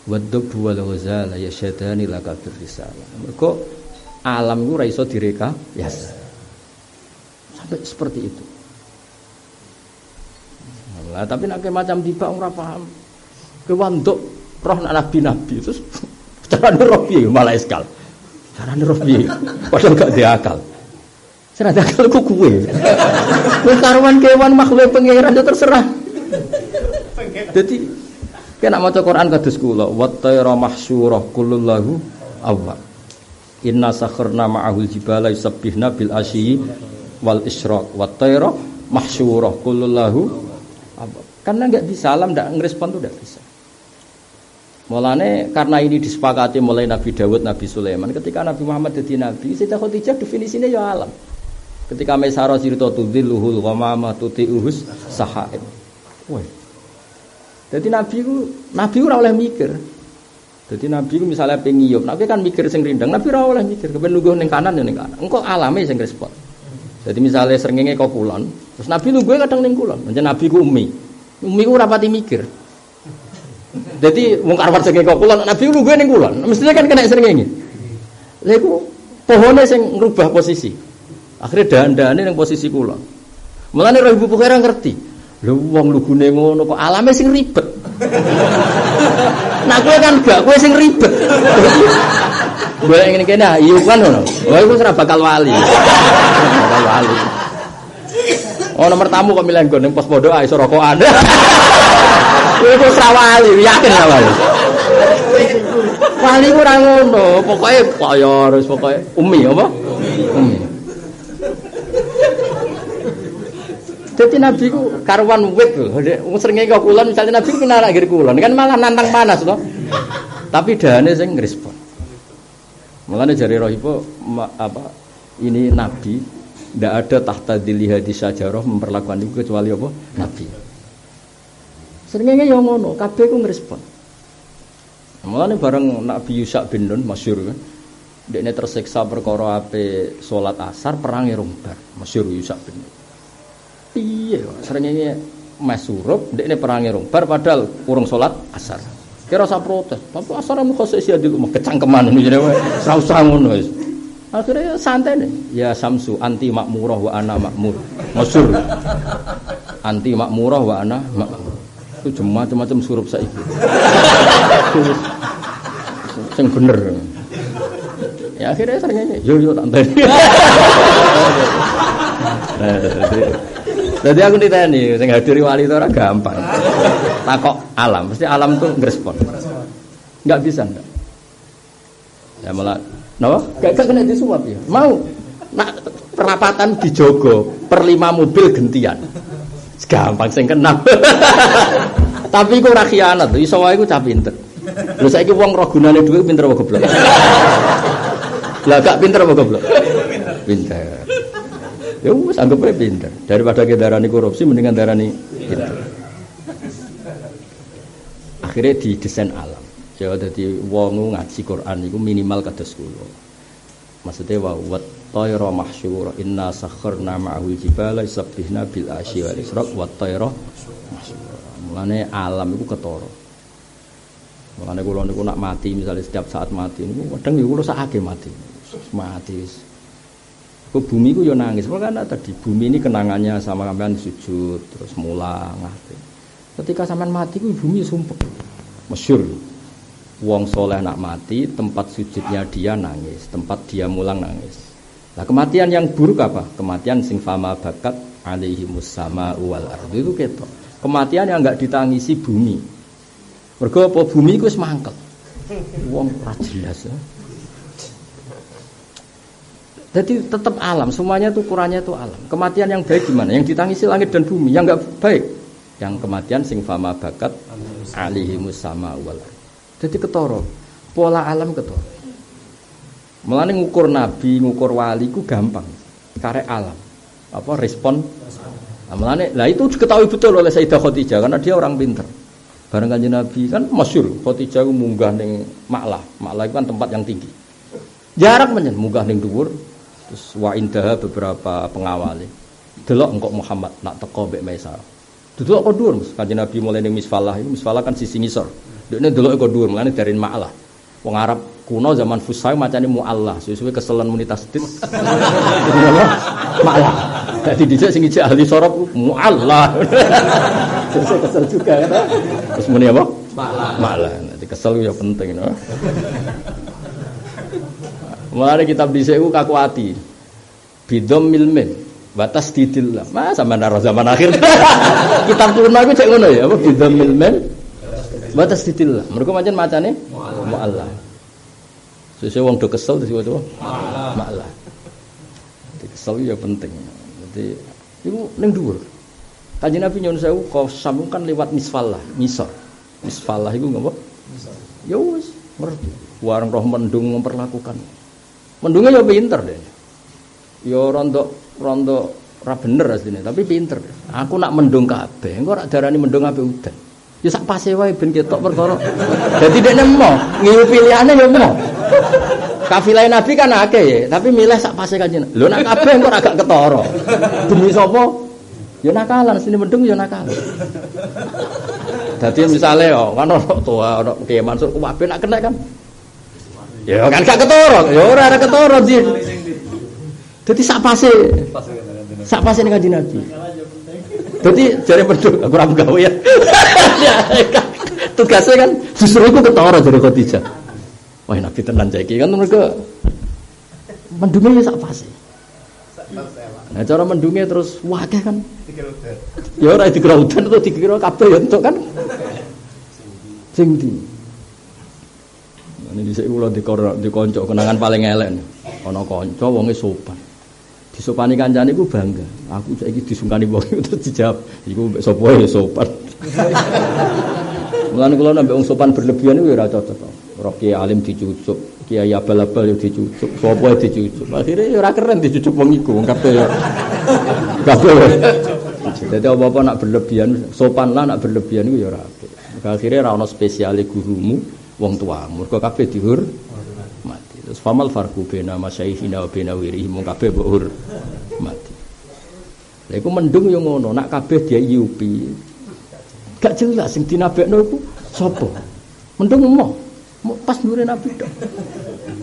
Wadhabu wal ghazala yasyadani laka birrisalah. Mergo alam iku ora iso direka, yes. Sampai seperti itu. Lah tapi nek macam tiba ora paham. Kewanduk roh nabi-nabi terus carane roh piye malah eskal. Carane roh piye? Padahal gak diakal. Sing ada akal ku kowe. Wis karuan kewan makhluk pangeran yo terserah. Dadi kena maca Quran kados kula wattayra mahsyurah kullullahu awwab inna sakharna ma'ahul jibala yusabbihna bil asyi wal isyraq wattayra mahsyurah kullullahu awwab karena enggak bisa alam enggak ngerespon tuh enggak bisa. Mulane karena ini disepakati mulai Nabi Dawud Nabi Sulaiman ketika Nabi Muhammad jadi nabi Sayyidah Khadijah definisinya ya alam ketika Maisarah cerita tudhilluhul ghamama tuti'uhus sahaib. Woi jadi Nabi ora oleh mikir. Jadi Nabi ku misalnya pengiyup, Nabi kan mikir sing rindang, Nabi ora oleh mikir, kepen lungguh ning kanan ya ning kanan. Engko alame sing respon. Jadi misalnya srengenge kok kulon, terus Nabi lungguhe kadang ning kulon. Pancen Nabi ku umi. Umi ku ora pati mikir. Jadi wong karep srengenge kok kulon, Nabi lungguhe ning kulon. Mestinya kan kena srengenge. Lha iku pohone sing ngrubah posisi. Akhire dahan-dahane ning posisi kulon. Mulane roh Ibu Bukhari ngerti. Lho wong lugune ngono kok alame sing ribet. Nah kowe kan gak kowe sing ribet. Golek ngene kene ayo kan ngono. Wah iku ora bakal wali. Bakal wali. Oh nomor tamu kok milih nggon ning pos pondok iso rokokan. Kowe wis ora wali, yakin ora wali. Wali ora ngono, pokoke kaya wis pokoke umi apa? Umi. Jadi Nabi ku karuan wit lho. Wong srengenge kok kulon misalnya Nabi ku narak ngger kulon kan malah nantang panas loh. Tapi dahane sing ngrespon. Mulane jare Rohipo ini Nabi ndak ada tahta diliha di syajarah memperlakukan itu kecuali apa? Nabi. Srengenge yo ngono, kabeh ku ngrespon. Mulane bareng Nabi Yusa bin Nun masyhur kan. Dekne tersiksa perkara ape salat asar perang Rumbar. Masyhur Yusa bin Nun. Iya, srengenge mes surup, ndekne perange Rumbar padahal urung salat asar. Kira usah protes, tapi asar mung khosesi adil umah kecangkeman ngono jare ora usah ngono wis. Akhire santai nih. Ya Samsu anti makmurah wa ana makmur. Masyhur. Anti makmurah wa ana makmur. Itu macam-macam surup saiki. Sing bener. Ya akhirnya srengenge yo tak enteni. Jadi aku ditanya, sing hadiri wali itu orang gampang. Takok alam, mesti alam tuh ngerespon. Enggak bisa enggak. Ya malah, no? Gak kena disuap ya. Mau, nak perapatan dijogo, per 5 mobil gentian. Gampang sing kena. Tapi iku ora khianat, iso wae iku cah pinter. Lho saiki wong ro gunane dhuwit pinter wae goblok. Lah gak pinter apa goblok? Pinter. Ya wis anggap ae pinter. Daripada kita darani korupsi mendingan darani pinter. Akhirnya didesain alam. Jawa dadi wong ngaji Quran iku minimal kados kula. Maksudnya wa tayra mahsyura inna sakharna ma'ahul jibala yusabbihna bil asyi wal ishraq wa tayra mahsyura. Mulane alam iku ketara. Mulane kula niku nak mati misalnya setiap saat mati niku kadang kula sakake mati. Mati wis. Kok bumi ku yo nangis. Makanya tadi bumi ini kenangannya sama sampean sujud terus mulang ngate. Ketika sampean mati ku bumi sumpek. Masyhur. Wong soleh nak mati, tempat sujudnya dia nangis, tempat dia mulang nangis. Nah, kematian yang buruk apa? Kematian sing fama bakat alaihimus sama wal ardu itu ketok. Kematian yang enggak ditangisi bumi. Mergo apa bumi ku wis mangkel. Wong ora jelas ya. Jadi tetap alam, semuanya itu ukurannya itu alam. Kematian yang baik gimana? Yang ditangisi langit dan bumi, yang enggak baik. Yang kematian sing fama bakat alihimus sama wal. Jadi ketara. Pola alam ketara. Mulane ngukur nabi, ngukur wali ku gampang. Karek alam. Apa respon? Nah, mulane lah itu diketahui betul oleh Sayyidah Khadijah karena dia orang pinter. Bareng Kanjeng Nabi kan masyhur, Khadijah ku munggah ning Ma'lah. Ma'lah itu kan tempat yang tinggi. Jarak menyen munggah ning dhuwur. Terus wa indah beberapa pengawali. Delok engkok Muhammad nak teko mbek Maisarah. Delok kok dhuwur Mas. Kanjeng Nabi mulai ning Misfalah, itu Misfalah kan sisi ngisor. Dekne delok kok dhuwur, mulane dari Ma'lah. Wong Arab kuno zaman Fusai macane mu'allah, suwe-suwe keselan muni tasdid. Ma'lah. Dadi dhisik sing ijek ahli sorop mu'allah. Terus kesel juga kan. Terus muni apa? Ma'lah. Nanti kesel ya penting no. Mulane kitab dhisik ku kaku ati. Bidom milmin batas didillah. Mas sampean karo zaman akhir. Kitab kuno iku cek ngono ya, apa bidom milmin batas didillah. Mergo pancen macane mu'allah. Sesuk wong do kesel terus waca ma'lah. Kesel ya penting. Jadi iku ning dhuwur. Kanjeng Nabi nyuwun sewu qasam kan lewat misfalah, ngisor. Misfalah iku ngapa? Ngisor. Ya wis, ngerti. Warang roh mendung memperlakukan. Mendungnya ya pinter deh. Ya rondo ora bener asline, tapi pinter. Aku nak mendung kabeh, engko ora darani mendung kabeh udan. Ya sak pase wae ben ketok perkara. Dadi dekne mau ngiyu pilihane ya mau. Kafilah Nabi kan akeh ya, tapi milih sak pase kanjeng. Lho nak kabeh engko ora gak ketara. Demi sapa? Ya nakalan, sini mendung ya nakalan. Dadi misale yo kan ono tua, ono Kiai Mansur kuwabe nak kena kan. Ya kan gak ketara, ya ora ada ketara di. Dadi sak pase ning kanjeng Nabi. Dadi jare mendung aku ora gawe ya. Tugasnya kan justru iku ketara jare Khadijah. Wah Nabi tenan saiki kan mereka mendunge sak pase. Nah cara mendunge terus wakeh kan. Ya ora dikira udan atau dikira kabeh ya entuk kan. Sing ndi. Ini dhisik kula dikonco kenangan paling elek. Ana kanca wonge sopan. Disopani kancane iku bangga. Aku saiki disungkani wong terus dijawab, iku mbek sapa ya sopan. Mulane kula nek wong sopan berlebihan iku ora cocok. Ora kiai alim dicucuk, kiai abal-abal yo dicucuk, sapa dicucuk. Akhire ya ora keren dicucuk wong iku, wong kabeh ya. Kabeh. Dadi apa-apa nak berlebihan, sopan lah nak berlebihan iku ya ora apik. Akhire ora ono spesiale gurumu, wong tuamu. Mergo kabeh dihormati. Terus famal farqu baina masyayikhina wa baina wirihim kabeh mbok hormati. Lha iku mendung yo ngono, nak kabeh dia yupi. Gak jelas sing dinabekno iku sapa. Mendung emoh. Pas nure Nabi tok.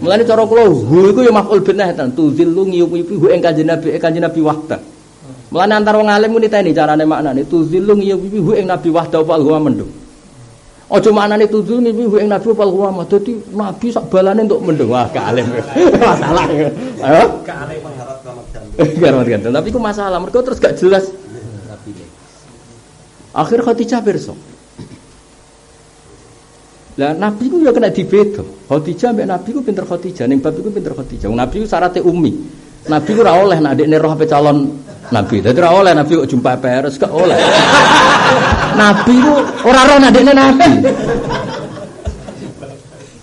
Mulane cara kula hu iku ya maf'ul binah ten tuzillu ngiyupi hu ing kanjeng Nabi wahda. Mulane antar wong alim niteni carane maknane tuzillu ngiyupi hu ing Nabi wahda apa huwa mendung. Aja maknane tuzillu ngiyupi hu ing Nabi apa huwa. Dadi Nabi sak balane untuk mendung. Wah gak alim. Masalah. Ayo. Gak alim mengharap selamat. Tapi iku masalah mergo terus gak jelas. Akhir Khadijah pirsa. Lah Nabi ku ya kena dibedo. Khadijah mbek Nabi ku pinter Khadijah, ning bab iku pinter Khadijah. Nabi ku syaratnya ummi. Nabi ku ora oleh nek ndekne roh ape calon nabi. Dadi ora oleh Nabi kok jumpa peres gak oleh. Nabi ku ora roh nek ndekne nabi.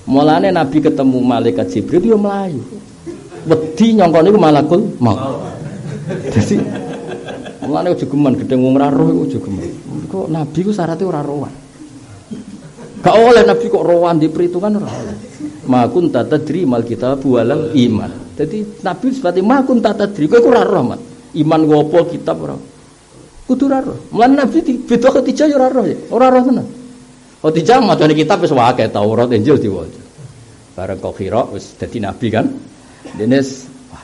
Mulane Nabi ketemu malaikat Jibril yo mlayu. Wedi nyongkone iku malakul maut. Dadi mulane aja geman gedeng wong ora roh iku aja geman. Kok nabi ku syaratnya ora rohan. Gak oleh nabi kok rohan di perhitungan ora oleh. Ma kunta tadri mal kitab walal iman. Dadi nabi seperti ma kunta tadri kowe ora roh mat. Iman ku apa kitab ora. Kudu ora roh. Mulane nabi beda Khadijah ya ora roh ya. Ora roh tenan. Khadijah macane kitab wis wae Taurat Injil diwaca. Bareng kok kira wis dadi nabi kan. Dene wah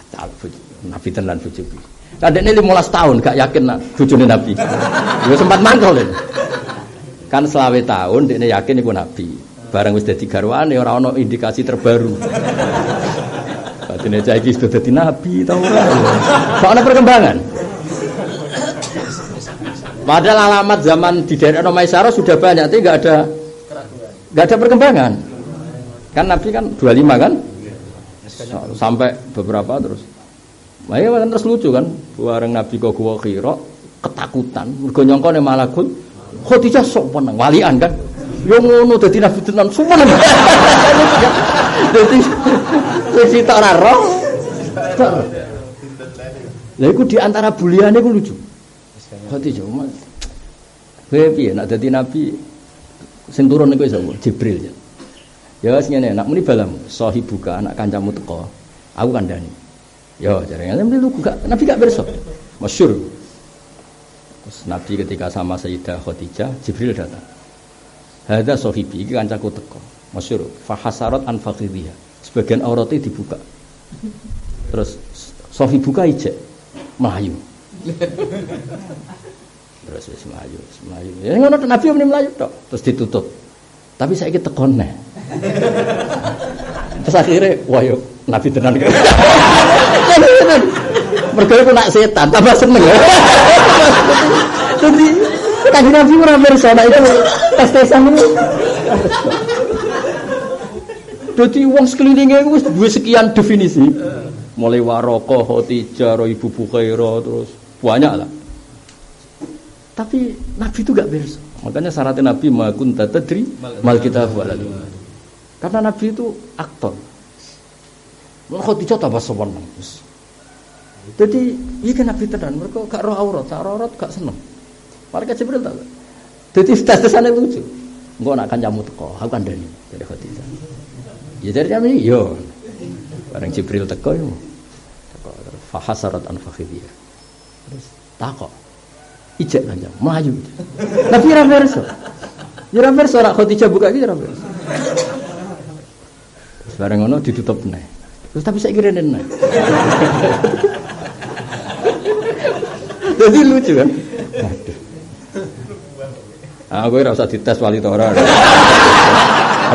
nabi tenan bojoku. Kadene 15 tahun gak yakin nak bojone nabi. Ya sempat mangkel. Kan selawe tahun dekne yakin iku nabi. Bareng wis dadi garwane ora ana indikasi terbaru. Badine saiki sudah dadi nabi ta ora. Kok ana perkembangan. Padahal alamat zaman di daerah Maisarah sudah banyak, tapi enggak ada perkembangan. Kan nabi kan 25 kan? Sampai beberapa terus. Nah, ya kan terus lucu kan, bareng Nabi kok gua kira ketakutan, mergo nyongkone malakul Khadijah sok meneng walian kan. Yo ngono dadi nabi tenan sumen. Dadi wis tok ora roh. Lha iku di antara buliane iku lucu. Khadijah Mas. Kowe piye nek dadi nabi sing turun iku sapa? Jibril ya. Ya wis ngene, nek muni balamu, sahibuka anak kancamu teko. Aku kandhani. Ya, jarang lu gak Nabi gak berso. Masyhur. Terus Nabi ketika sama Sayyidah Khadijah, Jibril datang. Hadza sahibi, iki kancaku teko. Masyhur. Fa hasarat an fakhidhiha. Sebagian auratnya dibuka. Terus sahibuka ijek melayu. Terus wis melayu. Ya ngono Nabi muni melayu tok, terus ditutup. Tapi saiki tekon neh. Terus akhirnya, wah yuk, Nabi tenan. Mergo iku nak setan, tambah seneng. Jadi, tadi Nabi ora pirsa nek itu tes-tesan itu. Dadi wong sekelilinge iku wis duwe sekian definisi. Mulai Waraqah, Khadijah, Ibu Bukhairah terus banyak lah. Tapi Nabi itu gak pirsa. Makanya syaratnya Nabi ma kunta tadri mal kitab walal iman. Karena Nabi itu aktor. Khadijah tambah seneng. Jadi, iya kan Nabi tenan, mereka gak roh aurat gak seneng. Malaikat Jibril tak. Jadi tes-tesane lucu. Engko nak kancamu teko, aku kandhani dari Khadijah. Ya dari kami yo. Bareng Jibril teko yo. Teko fa hasarat an fakhidiyah. Terus takok. Ijek kanjang, melayu. Tapi ora verso. Ya ora verso ora Khadijah buka iki ora verso. Bareng ngono ditutup neh. Terus tapi saiki rene neh. Jadi lucu kan? Aduh. Aku ora usah dites wali ta ora.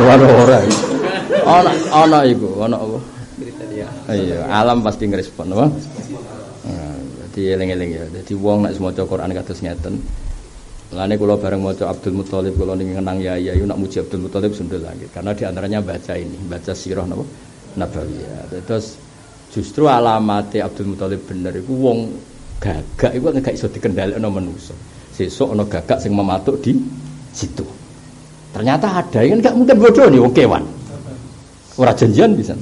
Ora. Ana iku, ana apa? Iya, alam pasti ngrespon apa? Dadi eling-eling ya. Dadi wong nek maca Quran kados ngeten. Lane kula bareng maca Abdul Muthalib kula ning ngenang yaya yu nak muji Abdul Muthalib sundul langit. Karena di antaranya baca ini, baca sirah napa? Nabawiyah. Terus justru alamate Abdul Muthalib bener iku wong gagak iku gak iso dikendhalekno manusa. Sesuk ana gagak sing mematuk di situ. Ternyata ada kan gak mungkin bodoh nih wong kewan. Ora janjian bisa.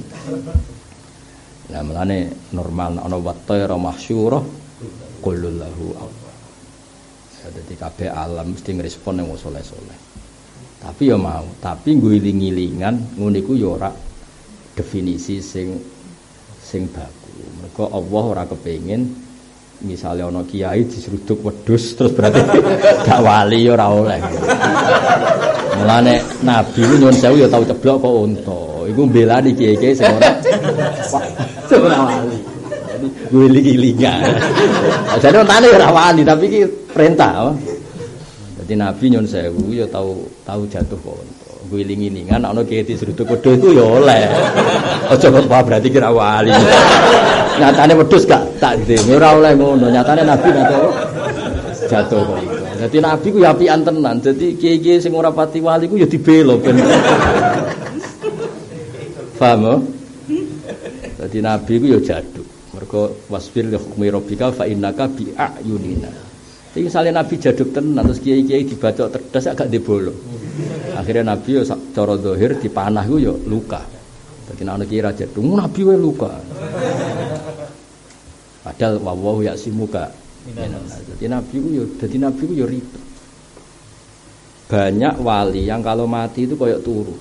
Nah, melane normal ana wattayra mahsyurah qul lahu Allah. Dadi kabeh alam mesti ngrespon nang wong saleh-saleh. Tapi ya mau, tapi ngiling-ngilingan ngono iku ya ora definisi sing baku. Mergo Allah ora kepengin misalnya ana kiai diseruduk wedhus terus berarti gak wali ya ora oleh. Mulane nabi ku nyuwun sewu ya tau ceblok kok unta. Iku mbelani kiai-kiai sing ora wali. Jadi guling-gilingan. Jadi ontane ora wali tapi iki perintah. Jadi nabi nyuwun sewu ya tau jatuh kok unta. Guling-gilingan ana kiai diseruduk wedhus iku ya oleh. Aja kok berarti kira wali. Nyatane wedhus gak tak ndene ora oleh ngono. Nyatane nabi nate jatuh kok. Dadi nabi ku ya apian tenan. Dadi kiai-kiai sing ora pati wali ku ya dibela ben. Paham? Dadi nabi ku ya jaduk. Mergo wasbir li hukmi rabbika fa innaka bi a'yunina. Iki misale nabi jaduk tenan terus kiai-kiai dibacok cerdas gak ndebolo. Akhirnya nabi ya cara zahir dipanah ku ya luka. Dadi nek ana kira jedung nabi wae luka. Padahal wawahu yasimuka. Jadi nabi ku yo ribet. Banyak wali yang kalau mati itu koyok turu.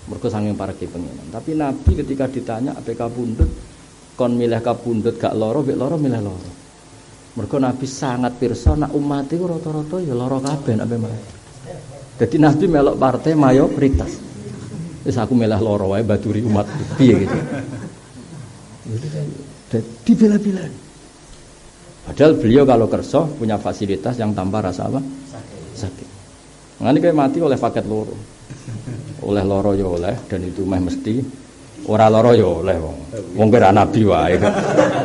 Mergo saking pareke pengenan. Tapi nabi ketika ditanya apik kapundhut kon milih kapundhut gak lara, mek lara milih lara. Mergo nabi sangat pirsa nek umat iku rata-rata ya lara kabeh nek mati. Dadi nabi melok partai mayoritas. Wis aku milih lara wae baturi umat piye gitu. Dadi bela-bela. Padahal beliau kalau kerso punya fasilitas yang tanpa rasa apa? Sakit. Ngene kayak mati oleh paket loro. Oleh loro ya oleh dan itu meh mesti ora loro ya oleh wong. Wong kira nabi wae.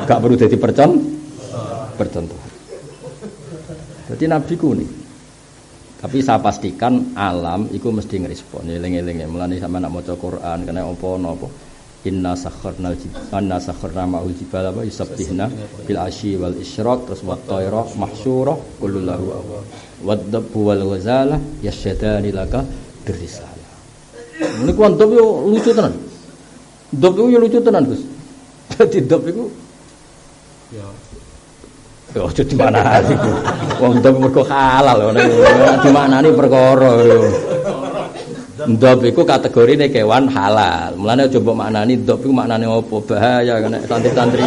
Gak perlu dadi percontoh. Dadi nabi ku nih. Tapi saya pastikan alam iku mesti ngrespon. Eling-eling ya. Mulane sampeyan nak maca Quran kena apa-apa. Inna sakharna ma'ul jibala wa yusabbihna bil asyi wal isyraq terus wa tayra mahsyura kullu lahu wadabbu wal ghazala yasyadani laka birrisalah. Niku ndop yo lucu tenan. Ndop yo lucu tenan, Gus. Dadi ndop iku yo aja di mana iku. Wong ndop mergo halal ngono. Di manani perkara yo. Ndop iku kategorine kewan halal. Mulane aja mbok maknani ndop iku maknane apa? Bahaya kena santri-santri.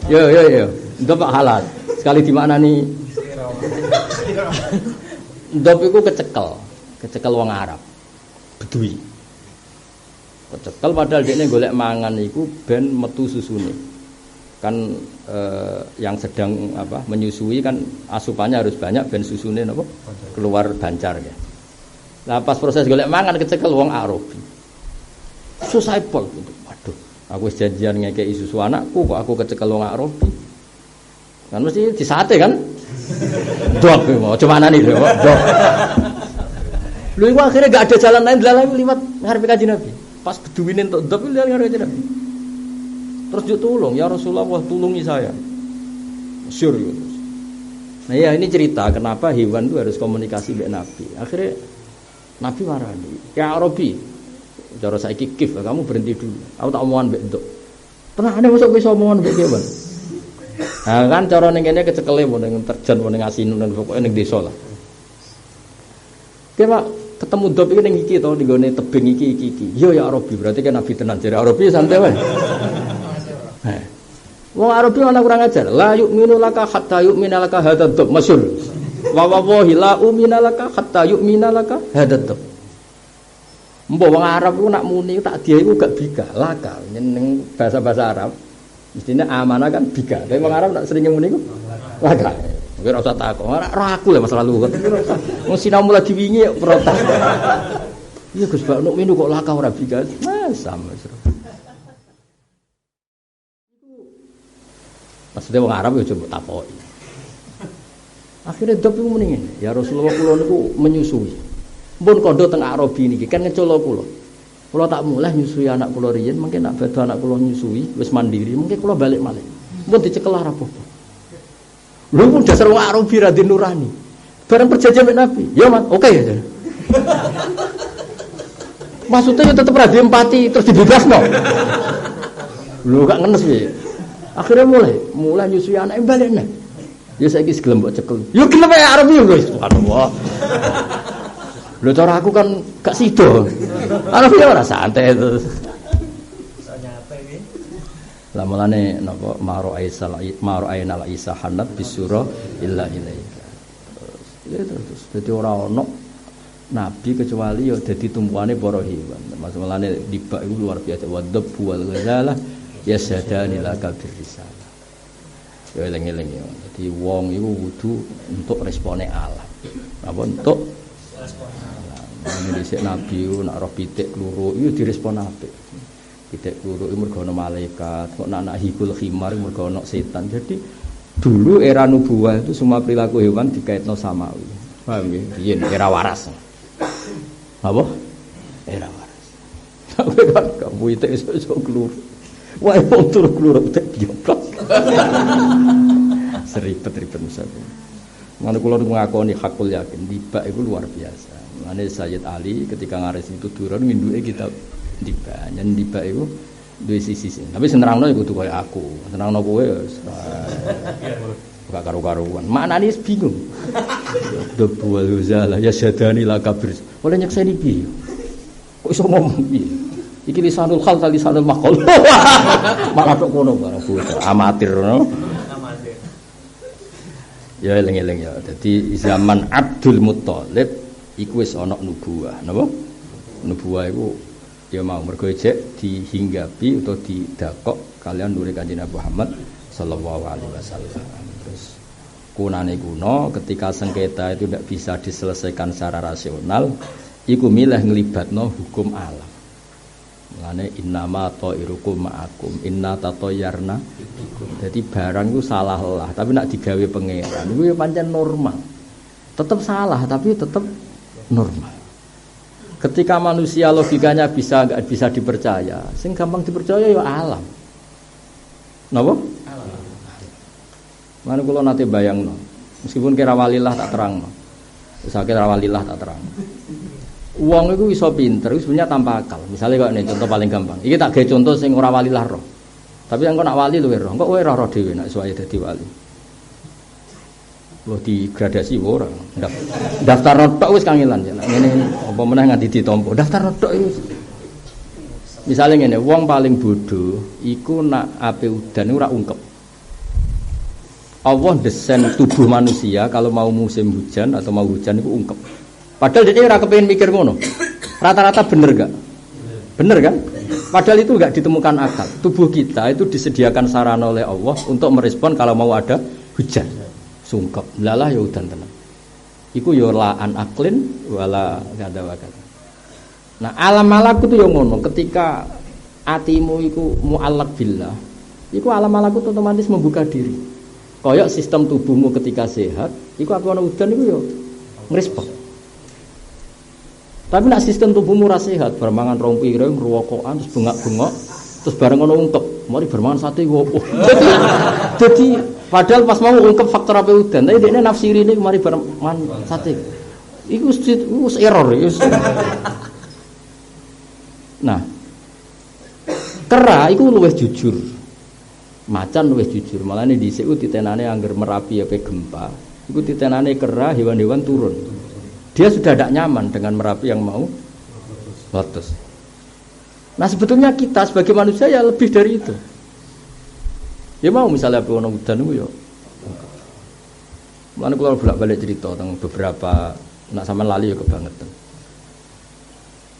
Yo. Ndop halal. Sekali dimaknani ndop iku kecekel wong Arab. Bedui. Kecekel padahal dekne golek mangan iku ben metu susune. Kan yang sedang menyusui kan asupannya harus banyak ben susune napa keluar bancar ya. Lah pas proses golek mangan kecekel wong Arabi. Susah pol. Waduh, aku wis janjian ngekeki susu anakku kok aku kecekel wong Arabi. Kan mesti disate kan? Dok mau coba nani lho, dok. Lho iku akhirnya gak ada jalan lain dalam liwat ngarepe Kanjeng Nabi. Pas beduine entuk dok lihat ngarepe Kanjeng Nabi. Terus dia tolong, ya Rasulullah tulungi saya. Masyhur gitu. Nah ya ini cerita kenapa hewan itu harus komunikasi dengan Nabi. Akhirnya Nabi marani, ya Arabi, cara saiki kif, kamu berhenti dulu. Aku tak omongan mbek nduk. Tenane mosok wis omongan mbek hewan. Nah kan cara ning kene kecekele mun ning terjan mun ning asinun pokoke ning desa lah. Ki Pak ketemu ndop iki ning iki to ning gone tebing iki. Yo ya Arabi, berarti kan Nabi tenan jare Arabi santai wae. Wong Arabi ana kurang ajar. La yu'minu laka hatta yu'mina laka hadzal dhab masyhur. Wa wallahi la u'mina laka hatta yu'mina laka hadzal dhab. Mbok wong Arab ku nak muni tak dia iku gak bika, laka. Ning bahasa-bahasa Arab mestine amanah kan bika. Tapi wong Arab nak sering muni ku laka. Kowe ora usah takok. Ora aku lah masalah lugat. Wong sinau lagi wingi protes. Iya Gus Pak, nuk minu kok laka ora bika. Sama. Maksudnya wong Arab yo coba takoki. Akhirnya ndop iku muni ngene, ya Rasulullah kula niku menyusui. Mpun kandha teng Arabi niki kan ngecolo kula. Kula tak mulih nyusui anak kula riyen, mungkin nak badhe anak kula nyusui wis mandiri, mungkin kula balik malih. Mpun dicekel ora apa-apa. Lho pun dasar wong Arabi ra nurani. Bareng perjanjian mek Nabi. Ya, Mas, oke ya. Maksudnya tetep ra empati terus dibebasno. Lho gak ngenes piye? Akhirnya mulai nyusui anak balik nih. Ya saiki gelem mbok cekel. Yo gelem ae arep yo lho. Subhanallah. Lho cara aku kan gak sida. Arep yo ora santai terus. Nyate iki. Lah mulane napa maro ainal isa hanat bisura illa ilaika. Terus dadi ora ono nabi kecuali yo dadi tumpuane para hewan. Maksud mulane dibak iku luar biasa wadab wal ghazalah yasadani laka birrisalah. Ya eling-eling ya. Dadi wong iku kudu untuk respone alam. Apa untuk respone alam. Ini dhisik nabi nak roh pitik kluru iku direspon apik. Pitik kluru iku mergo ana malaikat, kok nak hikul khimar mergo ana setan. Jadi dulu era nubuwah itu semua perilaku hewan dikaitno samawi. Paham nggih? Biyen era waras. Apa? Era waras. Tapi kan kamu pitik iso kluru. Wah, wong turu kluru pitik dioplok. Seribet-ribet misalnya. Mana kula ngakoni hakul yakin dibak itu luar biasa. Mane Sayyid Ali ketika ngaris itu turun nginduke kitab Tiba iku duwe sisi. Tapi senengno iku kudu kaya aku. Senengno kowe gak karo-karuan. Maknane wis bingung. Dobwal huzalah ya syadani la kabir. Oleh nyekseni piye? Kok iso ngomong piye? Iki lisanul hal ta lisanul maqal. Malah tok kono barang bocah amatir no. Amatir. Ya eling-eling ya. Dadi zaman Abdul Muthalib iku wis ana nubuwah, napa? Nubuwah iku ya mau mergo jek dihinggapi utawa didakok kalian nuri Kanjeng Nabi Muhammad sallallahu alaihi wasallam. Terus kunane kuno ketika sengketa itu tidak bisa diselesaikan secara rasional, iku milih nglibatno hukum alam. Mulane innama ta'irukum ma'akum inna tatayyarna. Jadi barang itu salah lah, tapi nak digawe pangeran iku ya pancen normal. Tetap salah tapi tetap normal. Ketika manusia logikanya enggak bisa dipercaya, sing gampang dipercaya ya alam. Napa? Alam. Mana kula nate bayangno, meskipun kira walillah tak terangno. Wis akeh walillah tak terangno. Wong iku iso pinter, iku sebenarnya tanpa akal. Misale kok ini contoh paling gampang. Iki tak gawe contoh sing ora walillah roh. Tapi engko nak wali luwih roh. Engko kowe roh dhewe nek suwaye dadi wali. Loh digradasi ora. Daftar tok wis kangelan ya. Ngene apa meneh nganti ditampa. Daftar tok iki. Misale ngene, wong paling bodoh iku nak ape udan ora ungkep. Allah desain tubuh manusia kalau mau musim hujan atau mau hujan itu ungkep. Padahal dia ora kepengin mikir ngono. Rata-rata bener gak? Bener kan? Padahal itu enggak ditemukan akal. Tubuh kita itu disediakan sarana oleh Allah untuk merespon kalau mau ada hujan. Sungkep. Lalah ya udan tenan. Iku ya la'an aklin wala kada wakada. Nah, alam malakut itu yang ngono. Ketika atimu iku mu'allaq billah, iku alam malakut otomatis membuka diri. Kayak sistem tubuhmu ketika sehat, iku apa ana udan iku ya ngrespon. Tapi nak sistem tubuhmu ora sehat, bermangan rong piring, ruwokokan terus bengak-bengok, terus bareng ngono ungkep, mari bermangan sate opo. Jadi padahal pas mau ungkep faktor apa udan, tapi dekne nafsirine mari bermangan sate. Iku wis error iku. Nah, kera iku luwih jujur. Macan luwih jujur. Malane dhisik ku titenane angger Merapi apa gempa, iku titenane kera hewan-hewan turun. Dia sudah tidak nyaman dengan Merapi yang mau meletus. Nah, sebetulnya kita sebagai manusia ya lebih dari itu. Ya mau misalnya api ono udan iku ya. Mulane kula bolak-balik cerita tentang beberapa nak sampean lali ya kebangetan.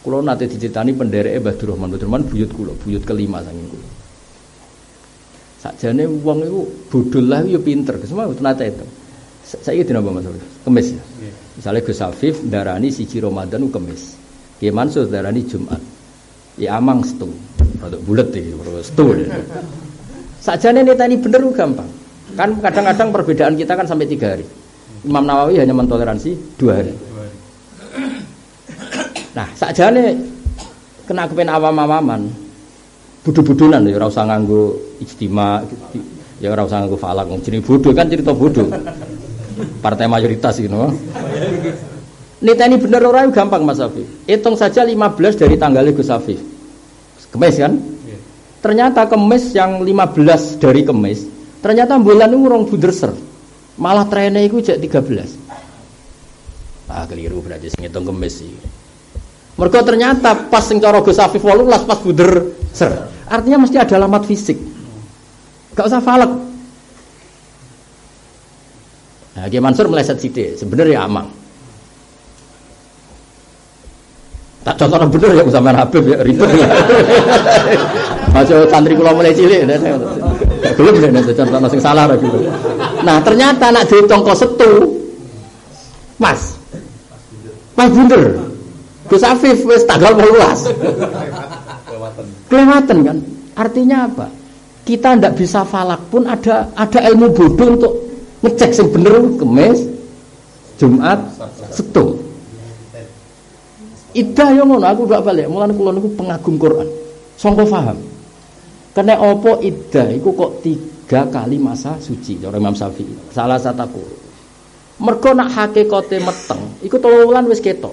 Kula nate diceritani pendereke Mbah Durrahman. Mbah Durrahman buyut kula, buyut kelima saking kula. Sakjane wong iku bodol lah ya pinter, semua nate itu. Saiki dina apa Mas? Kemis ya. Misalnya Gus Afif darani siji Ramadan ku Kemis. Ki Mansur darani Jumat. Ya amang setu. Rodok bulet iki, setu. Sakjane netani bener ku gampang. Kan kadang-kadang perbedaan kita kan sampai 3 hari. Imam Nawawi hanya mentoleransi 2 hari. Nah, sakjane kena kepen awam-awaman. Bodho-bodhonan ya ora usah nganggo ijtima, ya ora usah nganggo falak. Jenenge bodho kan cerita bodho. Partai mayoritas gitu. Niteni bener ora gampang Mas Afif. Hitung saja 15 dari tanggalnya Gus Afif. Kemis kan? Ternyata Kemis yang 15 dari Kemis, ternyata bulan itu urung bunderser. Malah trennya itu jak 13. Ah keliru berarti sing ngitung Kemis iki. Mergo ternyata pas sing cara Gus Afif 18 pas bunderser. Artinya mesti ada alamat fisik. Gak usah falak. Nah, Ki Mansur meleset sithik, sebenarnya amang. Tak contohnya bener ya sampean Habib ya ribet. Masuk santri kula mulai cilik belum nek contohnya sing salah ra gitu. Nah, ternyata nak dihitung kok setu. Mas. Pas bener. Gus Afif wis tanggal 18. Kelewatan kan? Artinya apa? Kita ndak bisa falak pun ada ilmu bodoh untuk ngecek sing bener Kemis, Jumat, Setu. Idah yo ngono, aku gak balik. Mulane kula niku pengagum Quran. Sangka paham. Kene apa idah iku kok 3 kali masa suci cara Imam Syafi'i. Salah sataku. Mergo nak hakikate meteng, iku 3 wulan wis ketok.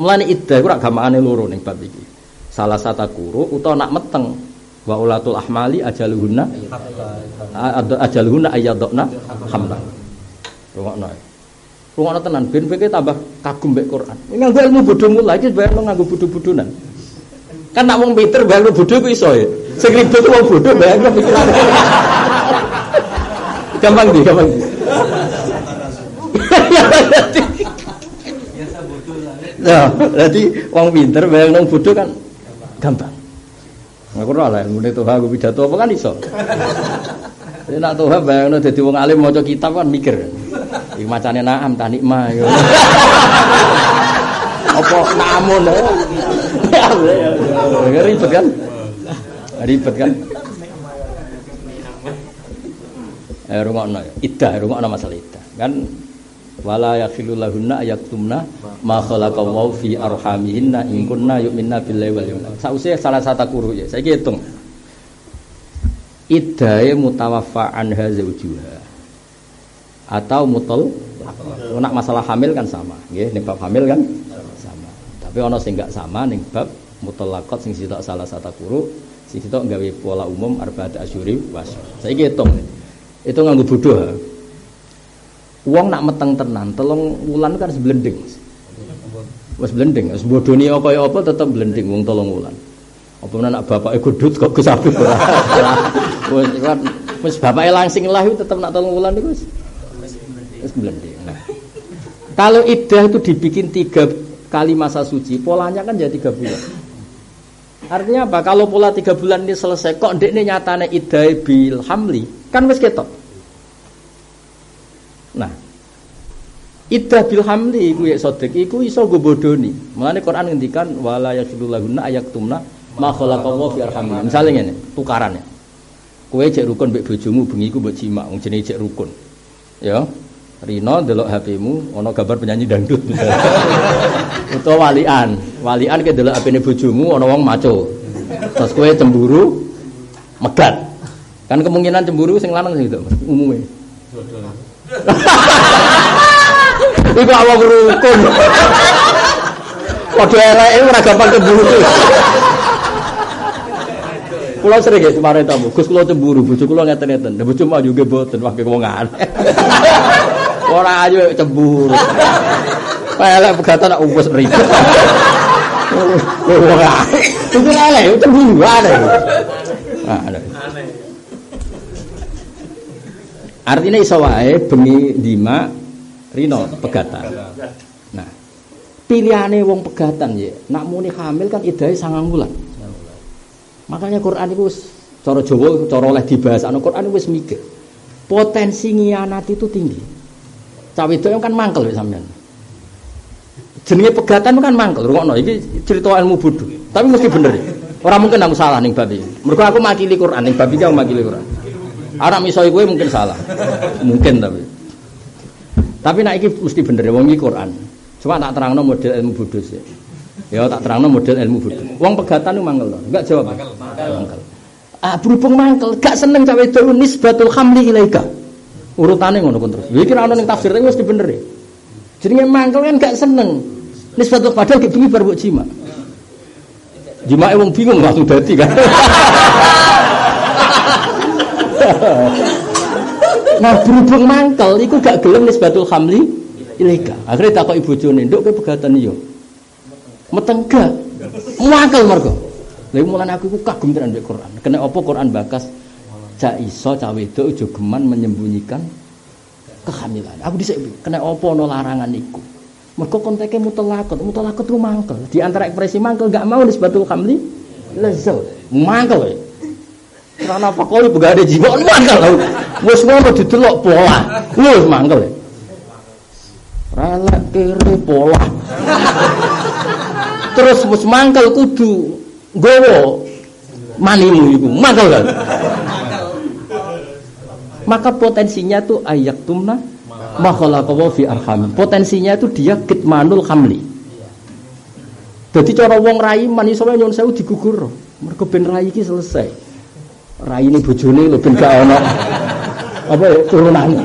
Mulane idah iku ora gampangane loro ning bab iki. salah satu kuru utawa nak meteng wa ulatul ahmali ajaluhunna ayyadna hamla. Rungokno tenan ben kowe tambah kagum mbek Quran. Nganggo ilmu bodho mulai iki bayang nganggo bodho-bodhonan. Kan nak wong pinter bayang bodho ku iso ya. Sing ribet wong bodho bayang pikiran. Gampang di. Nah, berarti wong pinter bayang nang bodho kan gampang. Aku ora lah ilmu Tuhan aku pidato apa kan iso. Jadi nak Tuhan bayangno dadi wong alim maca kitab kan mikir. Iki macane naam ta nikmah. Apa namun. Ribet kan? Ribet kan? Rungokno masalah iddah. Kan wala yakhilul lahunna ayaktumna ma khalaqallahu fi arhamihinna in kunna yu'minna billahi wal yawmil akhir. Sausé salah satu guru ya. Saiki hitung. Iddahe mutawaffa anha zaujuha atau mutal nak masalah hamil kan sama nggih ning bab hamil kan sama. Tapi ana sing enggak sama ning bab mutalaqat sing sitok salah satu guru sing sitok gawe pola umum arba'at asyuri was. Saiki hitung. Itu nganggo bodho. Wong nak meteng tenan, 3 wulan kan blending. Wis blending, wis bodoni kaya apa tetep blending wong 3 wulan. Apa anak bapake godhut kok Gus Habib ora. Wis bapake langsing lah tetep nak 3 wulan iku wis blending. Nah. Kalau iddah itu dibikin 3 kali masa suci, polanya kan jadi 3 bulan. Artinya apa? Kalau pola 3 bulan ini selesai, kok ndekne nyatane iddah bil hamli, kan wis ketok. Nah, iddah bil hamli iku ya sedek iku iso go bodoni. Mulane Quran ngendikan wala yakhululahunna ayaktumna ma khalaqallahu fi arhamihim. Misale ngene, tukaran ya. Kowe cek rukun mbek bojomu bengi iku mbok jimak, wong jenenge cek rukun. Ya. Rino delok HP-mu ana gambar penyanyi dangdut. Utawa walian ke delok HP-ne bojomu ana wong maco. Terus kowe cemburu megat. Kan kemungkinan cemburu sing lanang sing itu umume. Iku awak rukun. Padha eleke ora gampang cemburu. Kula sering nggih kemarin tamu, Gus kula cemburu, bojo kula ngeten-ngeten. Lah bojo mah juga mboten wah wong aneh. Ora ayo cemburu. Elek pegatan nak umpes ribet. Wong aneh. Itu elek cemburu aneh. Aneh. Artinya iso wae bengi dima rino pegatan. Nah, pilihane wong pegatan ya, nak muni hamil kan iddahe 9 bulan. Makanya Quran itu cara Jawa, cara oleh dibahasane Quran wis mikir. Potensi ngianat itu tinggi. Cah wedok kan mangkel wis sampean. Jenenge pegatan kan mangkel. Rungokno iki cerita ilmu bodho. Tapi mesti bener. Ora mungkin aku salah ning bab iki. Mergo aku makili Quran ning bab iki aku makili Quran. Anak miso kowe mungkin salah. Mungkin tapi nek iki mesti bener wong iki Quran. Cuma tak terangno model ilmu bodho sih. Ya tak terangno model ilmu bodho. Wong pegatan ku mangkel. Enggak jawab. Mangkel. Berhubung mangkel, gak seneng cah wedok nisbatul hamli ilaika. Urutane ngono kon terus. Iki ra ono ning tafsir wis dibeneri. Jenenge mangkel kan gak seneng. Nisbatul padahal ge bengi bar mbok jima. Jimake wong bingung langsung dadi kan. Nah berhubung mangkel iku gak gelem nisbatul hamli ilaika. Akhire takoki bojone, "Nduk kowe pegatan yo." Meteng gak. Mangkel mergo. Lha mulane aku iku kagum tenan mbek Quran. Kena apa Quran bakas cak iso cah wedok aja geman menyembunyikan kehamilan. Aku dhisik kena apa ana larangan iku. Mergo konteke mutlaqat ku mangkel. Di antara ekspresi mangkel gak mau nisbatul hamli lazal. Mangkel. Karena apa kok begade jiwa mangkel. Wis ngono didelok pola. Wis mangkel. Relek kiri pola. Terus wis mangkel kudu gowo manimu iku mangkel kan. Maka potensinya tuh ayaktumna ma khalaqallahu fi arham. Potensinya itu dia kitmanul hamli. Dadi cara wong rai man iso nyuwun sewu digugur. Mergo ben rai iki selesai. Raine bojone lho ben gak ono apa ya turunane.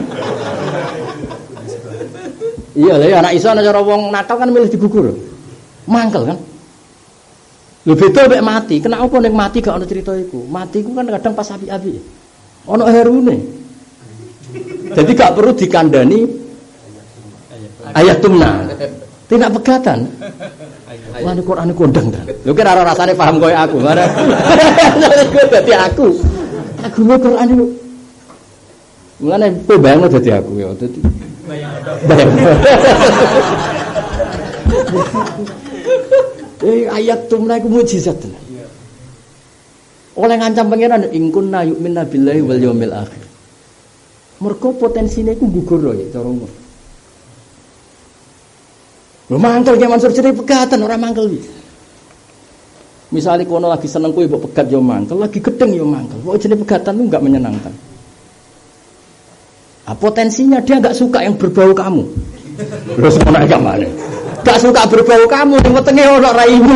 Iya lha anak iso ana cara wong nakal kan milih digugur. Mangkel kan. Lho beda mek mati. Kenapa ning mati gak ono cerita iku? Mati iku kan kadang pas api-api. Ono herune. Jadi gak perlu dikandani ayat tumna. Tidak pegatan. Wah ini Quran kondang kan. Lho kira rasane paham koyo aku. Dadi aku. Aku mau Quran itu. Mulane kowe bayangno dadi aku ya. Dadi bayang. Ayat tumna iku mukjizat. Oleh ngancam pangeran ingkun na yu'minna billahi wal yaumil akhir. Mergo potensine iku gugur ya cara umum. Lho mangkel ki Mansur jenenge pegatan ora mangkel iki. Misale kono lagi seneng kowe mbok pegat yo mangkel, lagi gedeng yo mangkel. Kok jenenge pegatan itu enggak menyenangkan. Potensinya dia enggak suka yang berbau kamu. Lho semono aja maneh. Enggak suka berbau kamu, ning wetenge ono raimu.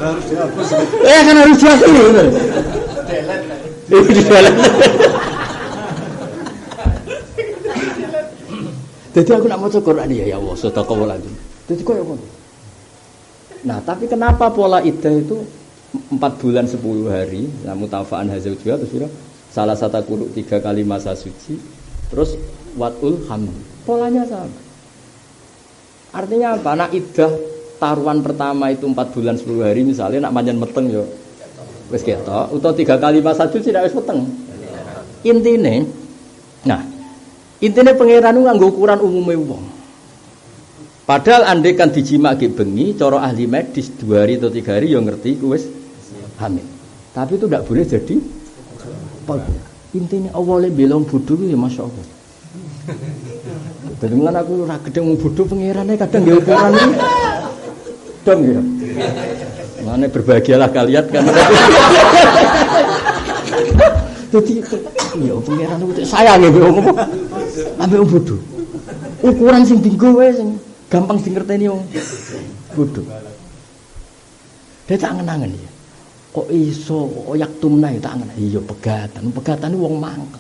Harus dihapus. Kan harus dihapus. Delete. Jadi aku nak maca Quran ya Allah, sedekah lanjut. Jadi koyo ngono. Nah, tapi kenapa pola iddah itu 4 bulan 10 hari, nah mutafa'an hazal juga terus salah satu kuruk 3 kali masa suci, terus watul hamil. Polanya sama. Artinya apa? Nak iddah taruhan pertama itu 4 bulan 10 hari misalnya nak manjan meteng yo wis ketok, utawa 3 kali masa suci nek wis meteng. Intine Intinya pangeran nganggo ukuran umumnya wong. Padahal andai kan dijimak ke bengi, cara ahli medis 2 hari atau 3 hari yang ngerti ku wis hamil. Tapi itu tidak boleh jadi. Intinya awalnya bilang bodoh ya masya Allah. Jadi kan aku ora gedeng mau bodoh pangerannya kadang nggih ukuran iki. Dong ya. Mane berbahagialah kalian kan. Jadi iya pangeran itu sayang ya wong apa? Ambek wong bodoh. Ukuran sing dinggo wae sing gampang dingerteni wong bodoh. Dia tak ngenangen ya. Kok iso oyak tumna ya tak ngenangen. Iya pegatan wong mangkel.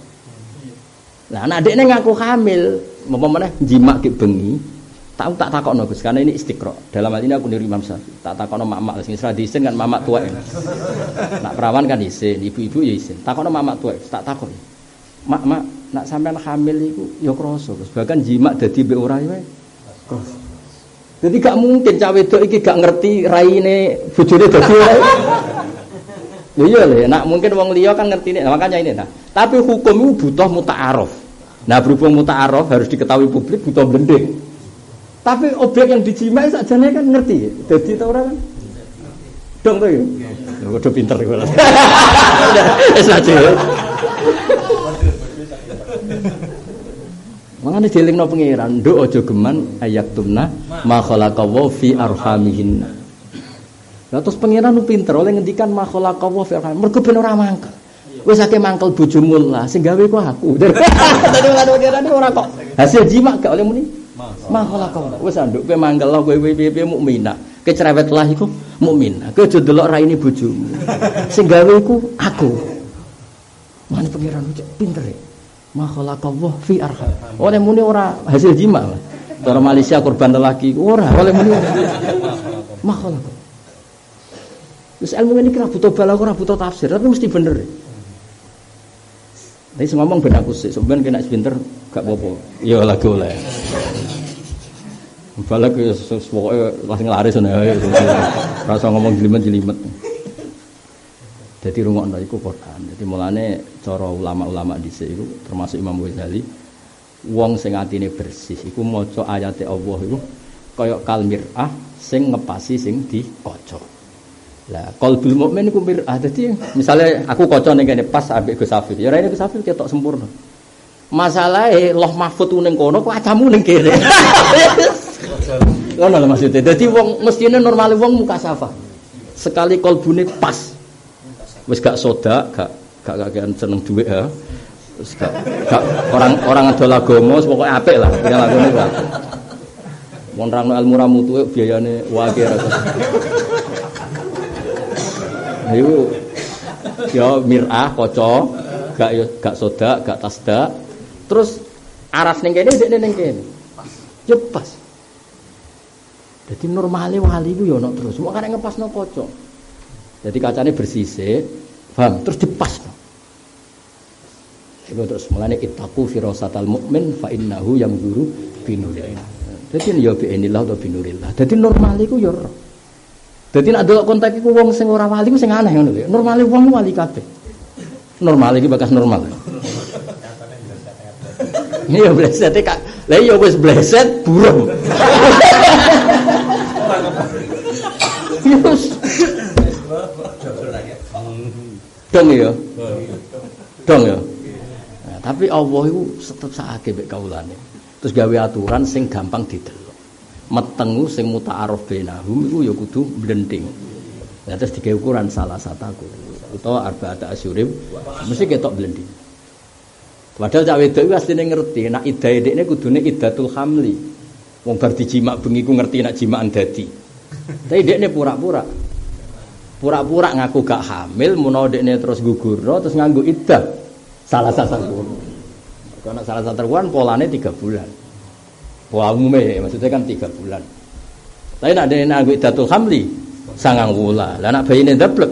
Lah anak dekne ngaku hamil, apa-apa jimak ke bengi. Tak takokno Gus, karena ini istiqra. Dalam hal ini aku niru Imam Syafi'i. Tak takokno mak-mak sing isra diisin kan mamak tuwek. Nak perawan kan isin, ibu-ibu ya isin. Takokno mamak tuwek, tak takon. Mak, nak sampean hamil iku ya krasa, Gus. Bahkan jimak dadi mbek ora wae. Krasa. Jadi gak mungkin cah wedok iki gak ngerti raine bojone dadi ora. Ya iya lho, nak mungkin wong liya kan ngertine. Nah, makanya ini nah. Tapi hukum itu butuh muta'aruf. Nah, berhubung muta'aruf harus diketahui publik butuh blending. Tapi objek yang dijimai sakjane kan ngerti. Dadi ta ora kan? Dong to ya. Ya udah pinter iku. Wis aja. Mangane dielingno pangeran, nduk aja geman ayaktumna ma khalaqawa fi arhamihin. Lah terus pangeran lu pinter oleh ngendikan ma khalaqawa fi arhamihin. Mergo ben ora mangkel. Wis akeh mangkel bojomu lah, sing gawe ku aku. Dadi pangeran ora kok. Hasil jimak gak oleh muni. Makhluk kau, wes anduk kowe mangkel kowe piye mukminah. Kowe cerewet lah iku mukminah. Kowe aja delok raine bojomu. Sing gawe iku aku. Mane pangeran cek pinter e. Makhluk Allah fi arham. Oleh muni ora hasil jima. Cara Malaysia korban lelaki ora oleh muni. Makhluk. Wis ilmu ini kira butuh balaghah ora butuh tafsir, tapi mesti bener. Tapi ngomong ben aku sik, sampeyan kena pinter gak apa-apa. Ya lagi oleh. Balak pokoke langsung laris ngono ae. Rasa ngomong jelimet-jelimet. Dadi rungokno iku Quran. Dadi mulane cara ulama-ulama dhisik iku termasuk Imam Ghazali, wong sing atine bersih iku maca ayate Allah iku kaya kalmirah sing ngepasi sing dikaca. Lah qalbul mukmin iku mir'ah. Dadi misale aku kaca ning kene pas ambek Gus Safir. Ya rene Gus Safir ketok sempurna. Masalahe loh mahfud ning kono kok acamu ning kene. Ngono lho maksudnya. Dadi wong mestine normale wong mukasafah. Sekali kalbune pas. Wis gak soda, gak seneng dhuwit ha. Wis gak orang adol agama, pokoke apik lah. Ya lagone gak. Wong nerangno ilmu ra mutu biayane wae ra. Ayo ya mir'ah kaca, gak soda, gak tasda. Terus aras ning kene ndekne ning kene. Yo pas. Jadi normale wali ku ya ono terus. Wong karek ngepasno kaca. Jadi kacane bersisik, paham? Terus dipasno. Iku terus mulane ittaqu firasatal mukmin fa innahu yamzuru binurillah. Dadi ya bi'inillah atau binurillah. Dadi normale ku ya ora. Dadi nek delok kontak iku wong sing ora wali ku sing aneh ngono lho. Normale wong wali kabeh. Normal iki bakas normal. Iya bleset kak. Lah iya wis bleset burung. Yes. Dong ya. Dong ya. Nah, tapi Allah itu tetep sakake mek kaulane. Terus gawe aturan sing gampang didelok. Metengu sing muta'arraf bainahum iku ya kudu blending. Lah terus digawe ukuran salah sataku utawa arba'ata asyurim mesti ketok blending. Padahal cak wedok iku asline ngerti nek idahe dekne kudune iddatul hamli. Wong bar dijimak bengi ku ngerti nek jimakan dadi. Tapi dekne pura-pura. Pura-pura ngaku gak hamil, menawa dekne terus gugurno terus nganggo iddah. Salah satu. Karena salah satu kan polane 3 bulan. Pola umume maksudnya kan 3 bulan. Tapi nek dekne nganggo iddatul hamli 9 wulan. Lah nek bayine ndeblek.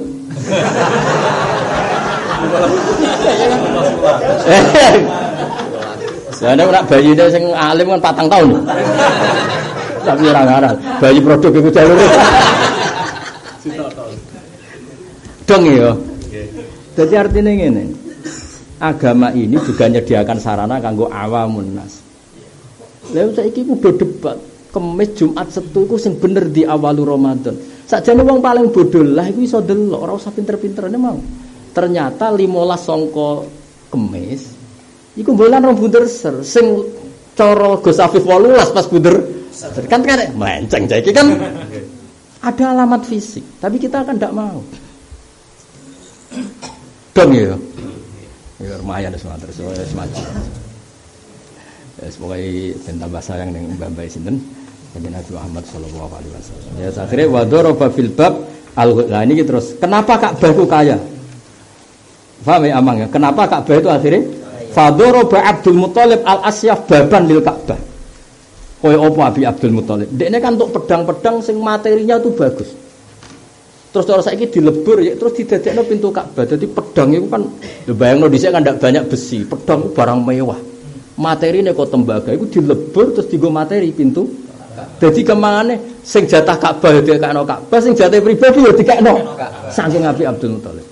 Lah nek bayine sing alim kan 4 tahun. Tapi ora ngaran. Bayi produk iku jalur. Dong ya. Jadi artinya ngene. Agama ini juga menyediakan sarana kanggo awamun nas. Lha saiki kudu debat. Kemis Jumat Setu iku sing bener di awalu Ramadan. Sakjane wong paling bodoh lah iku iso delok, ora usah pinter-pinterane mau. Ternyata 15 sangka Kemis iku bulan rong bunder ser. Sing cara Gus Afif 18 pas bunder kan melenceng saiki kan ada alamat fisik, tapi kita kan ndak mau. Dong ya. Ya lumayan terus semacam. Semoga ben tambah sayang ning Mbah sinten Kanjeng Nabi Muhammad sallallahu alaihi wasallam. Ya akhire wa daraba fil bab al-ghula ini terus. Kenapa Ka'bah itu kaya? Paham ya Amang ya? Kenapa Ka'bah itu akhirnya Fadharaba Abdul Muthalib al-Asyaf baban lil Ka'bah. Koyo apa Abi Abdul Muthalib? Dekne kan untuk pedang-pedang sing materinya itu bagus. Terus cara saiki dilebur ya terus didadekno pintu Ka'bah. Jadi pedang itu kan bayangno dhisik kan ndak banyak besi. Pedang itu barang mewah. Materine kok tembaga iku dilebur terus dienggo materi pintu. Dadi kemangane sing jatah Ka'bah ya dikekno Ka'bah, sing jatah pribadi ya dikekno. Saking Abi Abdul Muthalib.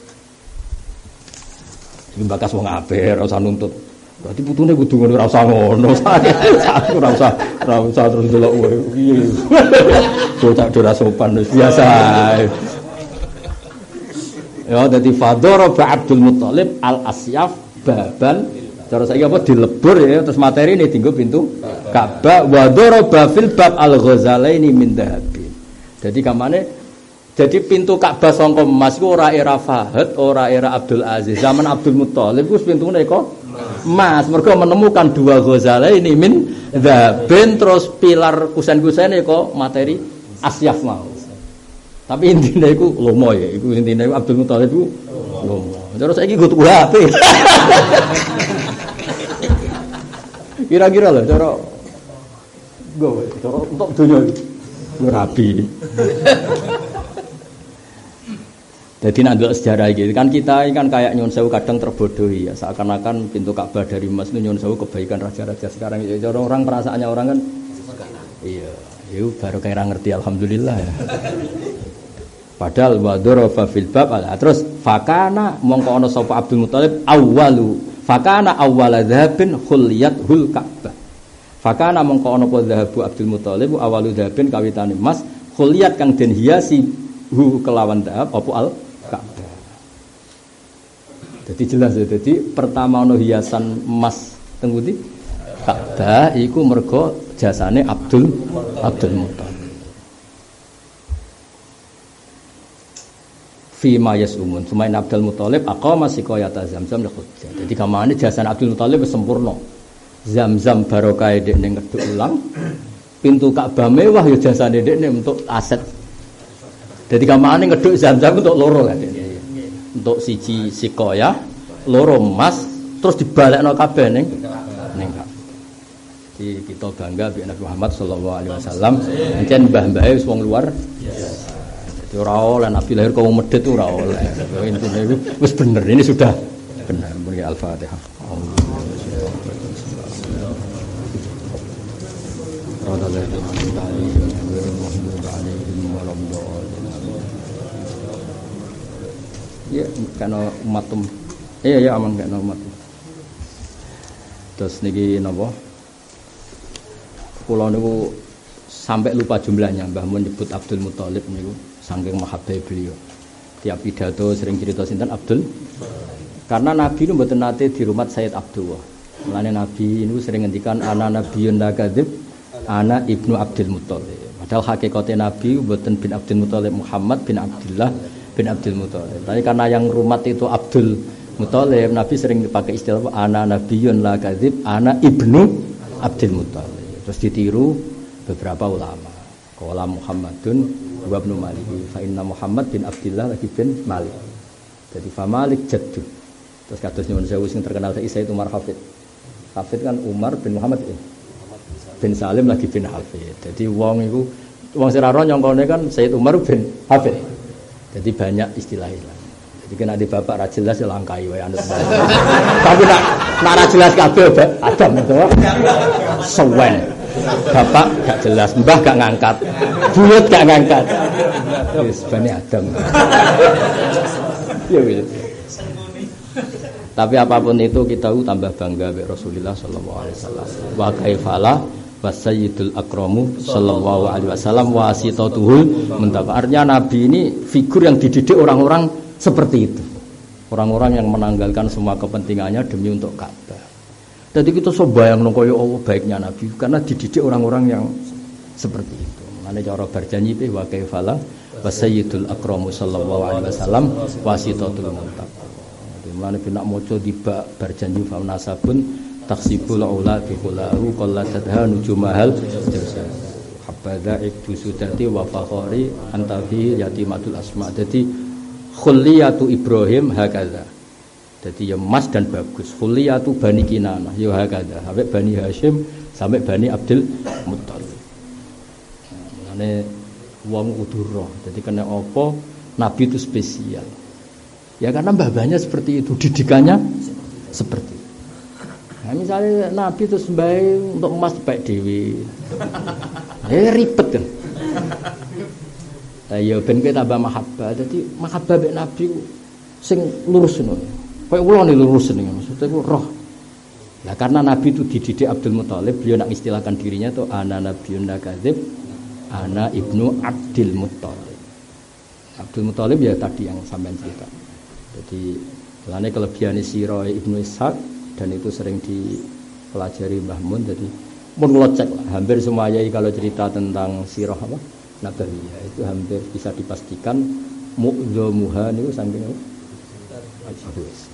Iki bakas wong apik ora usah nuntut. Berarti putune kudu ngono ora usah ngono. Ora usah terus delok piye. Bocah ora sopan wis biasa. Ya dadi Fadharaba Abdul Muthalib al-Asyaf baban cara saiki apa dilebur ya terus materi ini dienggo pintu Ka'bah wa daraba fil bab al-Ghazalaini min dhahabin. Jadi kamane jadi pintu Ka'bah sangka emas iku ora era Fahad, ora era Abdul Aziz. Zaman Abdul Muthalib ku pintune kok emas. Mergo menemukan 2 Ghazalaini min dhahabin terus pilar kusen-kusene kok materi asyaf mau. Tapi intine iku lomo ya, iku intine Abdul Muthalib iku lomo. Terus saiki go tuku HP. Kira-kira lho cara gowe, cara untuk dunia rapi. Jadi nak ndelok sejarah iki kan kita kan kayak nyun sewu kadang terbodohi ya seakan-akan pintu Ka'bah dari emas itu nyun sewu kebaikan raja-raja sekarang ya cara orang perasaannya orang kan iya, itu baru kayak ngerti alhamdulillah ya. Padahal wadharafa fil bab terus fakana mongko ana sapa Abdul Muthalib awwalu fakana awwala dhahabin khulyatul Ka'bah. Fakana mongko ana apa dhahabu Abdul Muthalib awwalu dhahabin kawitane emas khulyat kang den hiasi hu kelawan dhahab apa al Ka'bah. Jadi jelas ya jadi pertama ana hiasan emas teng pundi Ka'bah iku mergo jasane Abdul Muthalib. Fi ma yasumun sumain Abdul Muthalib aqama siqayata Zamzam li Hujjah. Jadi kamane jasane Abdul Muthalib wis sempurna. Zamzam barokah dekne ngeduk ulang. Pintu Ka'bah mewah ya jasane dekne untuk aset. Jadi kamane ngeduk Zamzam untuk loro kan. Untuk siji siqayah, loro emas terus dibalekno kabeh ning Ka'bah. Jadi kita bangga bi Nabi Muhammad sallallahu alaihi wasallam. Pancen mbah-mbahe wis wong luar. Jadi ora oleh Nabi lahir kok wong medhit ora oleh. Intine iku wis bener, ini sudah benar. Mari Al-Fatihah. Ya, karena umatum. Iya ya aman karena umat. Terus niki napa? Kula niku sampai lupa jumlahnya, Mbah Mun nyebut Abdul Muthalib niku saking mahabbahe beliau. Tiap pidato sering cerita sinten Abdul. Karena Nabi itu mboten nate di rumah Sayyid Abdullah. Mulane Nabi itu sering ngendikan ana nabiyyun la kadzib, ana ibnu Abdul Muthalib. Padahal hakikatnya Nabi mboten bin Abdul Muthalib, Muhammad bin Abdullah bin Abdul Muthalib. Tapi karena yang rumat itu Abdul Muthalib, Nabi sering dipakai istilah ana nabiyyun la kadzib, ana ibnu Abdul Muthalib. Terus ditiru beberapa ulama. Qala Muhammadun wa ibnu Malik. Fa inna Muhammad bin Abdullah lagi bin Malik. Jadi fa Malik jaddu. Terus kados nyuwun sewu sing terkenal Sayyid Umar Hafid. Hafid kan Umar bin Muhammad bin Salim lagi bin Hafid. Jadi wong iku wong sing ora nyongkone kan Sayyid Umar bin Hafid. Jadi banyak istilah-istilah. Jadi kena di bapak ra jelas ya langkai wae anut. Tapi nak ra jelas kabeh Adam itu. Sewen. Bapak gak jelas, mbah gak ngangkat. Buyut gak ngangkat. Wis bani Adam. Ya wis. Tapi apapun itu kita tambah bangga be Rasulullah sallallahu alaihi wasallam. Wa kaifala wasayyidul akramu sallallahu alaihi wasallam wasitatuhul muntaba. Artinya Nabi ini figur yang dididik orang-orang seperti itu. Orang-orang yang menanggalkan semua kepentingannya demi untuk Ka'bah. Jadi kita sobayang nongkoyo Allah baiknya Nabi karena dididik orang-orang yang seperti itu. Mane cara berjanji pe wa kaifala wasayyidul akramu sallallahu alaihi wasallam wasitatul muntaba. Mulane pinak maca tiba berjanji fa nasabun taksibul aula bi qulahu qallatadha nujumahal jasa habada ibtu sudati wa fakhari antabi yatimatul asma. Jadi khuliyatu Ibrahim hakadha. Jadi ya emas dan bagus. Khuliyatu Bani Kinanah ya hakadha. Sampai Bani Hashim sampai Bani Abdul Muthalib. Mulane wong kudu roh. Jadi kena apa Nabi itu spesial. Ya karena mbah-mbahnya seperti itu, didikannya seperti itu. Nah, misalnya Nabi itu sembahyang untuk emas baik dewi, ribet kan? Ya ben kita tambah mahabbah, jadi mahabbah baik Nabi sing lurus nih, kayak ulang nih lurus nih, maksudnya itu roh. Nah karena Nabi itu dididik Abdul Muthalib, beliau nak istilahkan dirinya tuh ana nabiyyun la kadzib, ana ibnu Abdul Muthalib. Abdul Muthalib ya tadi yang sampean cerita. Jadi lane kelebihan sirah Ibnu Ishaq dan itu sering dipelajari Mbah Mun. Jadi pun kula cek lah, hampir semua yai kalau cerita tentang sirah apa nabawiyah itu hampir bisa dipastikan mu'dzamuha niku saking apa? Ajwis.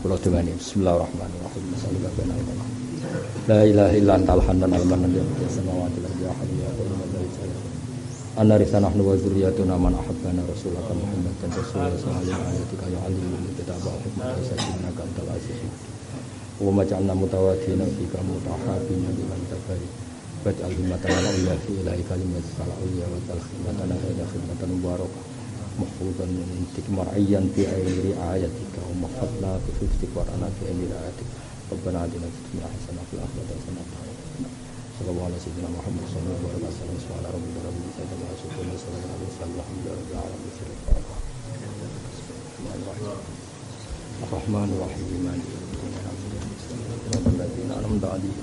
Kula dongane bismillahirrahmanirrahim. La ilaha illa antal hanan al-manan ya samawati wal ardi ya Anna risanahnu wa zurriyatuna man ahabbana rasulaka Muhammad dan rasulullah sallallahu alaihi wasallam ya alimul kitabah hukman sayyidina kantal aziz wa maj'alna mutawaddina fika mutahabina biman tabari waj'al himmatana ila fi ilahi kalimat salawiyya wa talkhimatan ila khidmatan mubarakah mahfudan min intik mar'iyyan fi ayri ayatika wa mahfadna fi hifdik wa rana fi ayri ayatika rabbana atina fid dunya hasanah fil akhirati hasanah sallallahu alaihi wasallam Muhammad sallallahu alaihi wasallam wa ala rabbil alamin sallallahu alaihi wasallam alhamdulillahi rabbil alamin Ar-Rahmanir Rahim maliki yaumiddin rabbana an'amta alaihim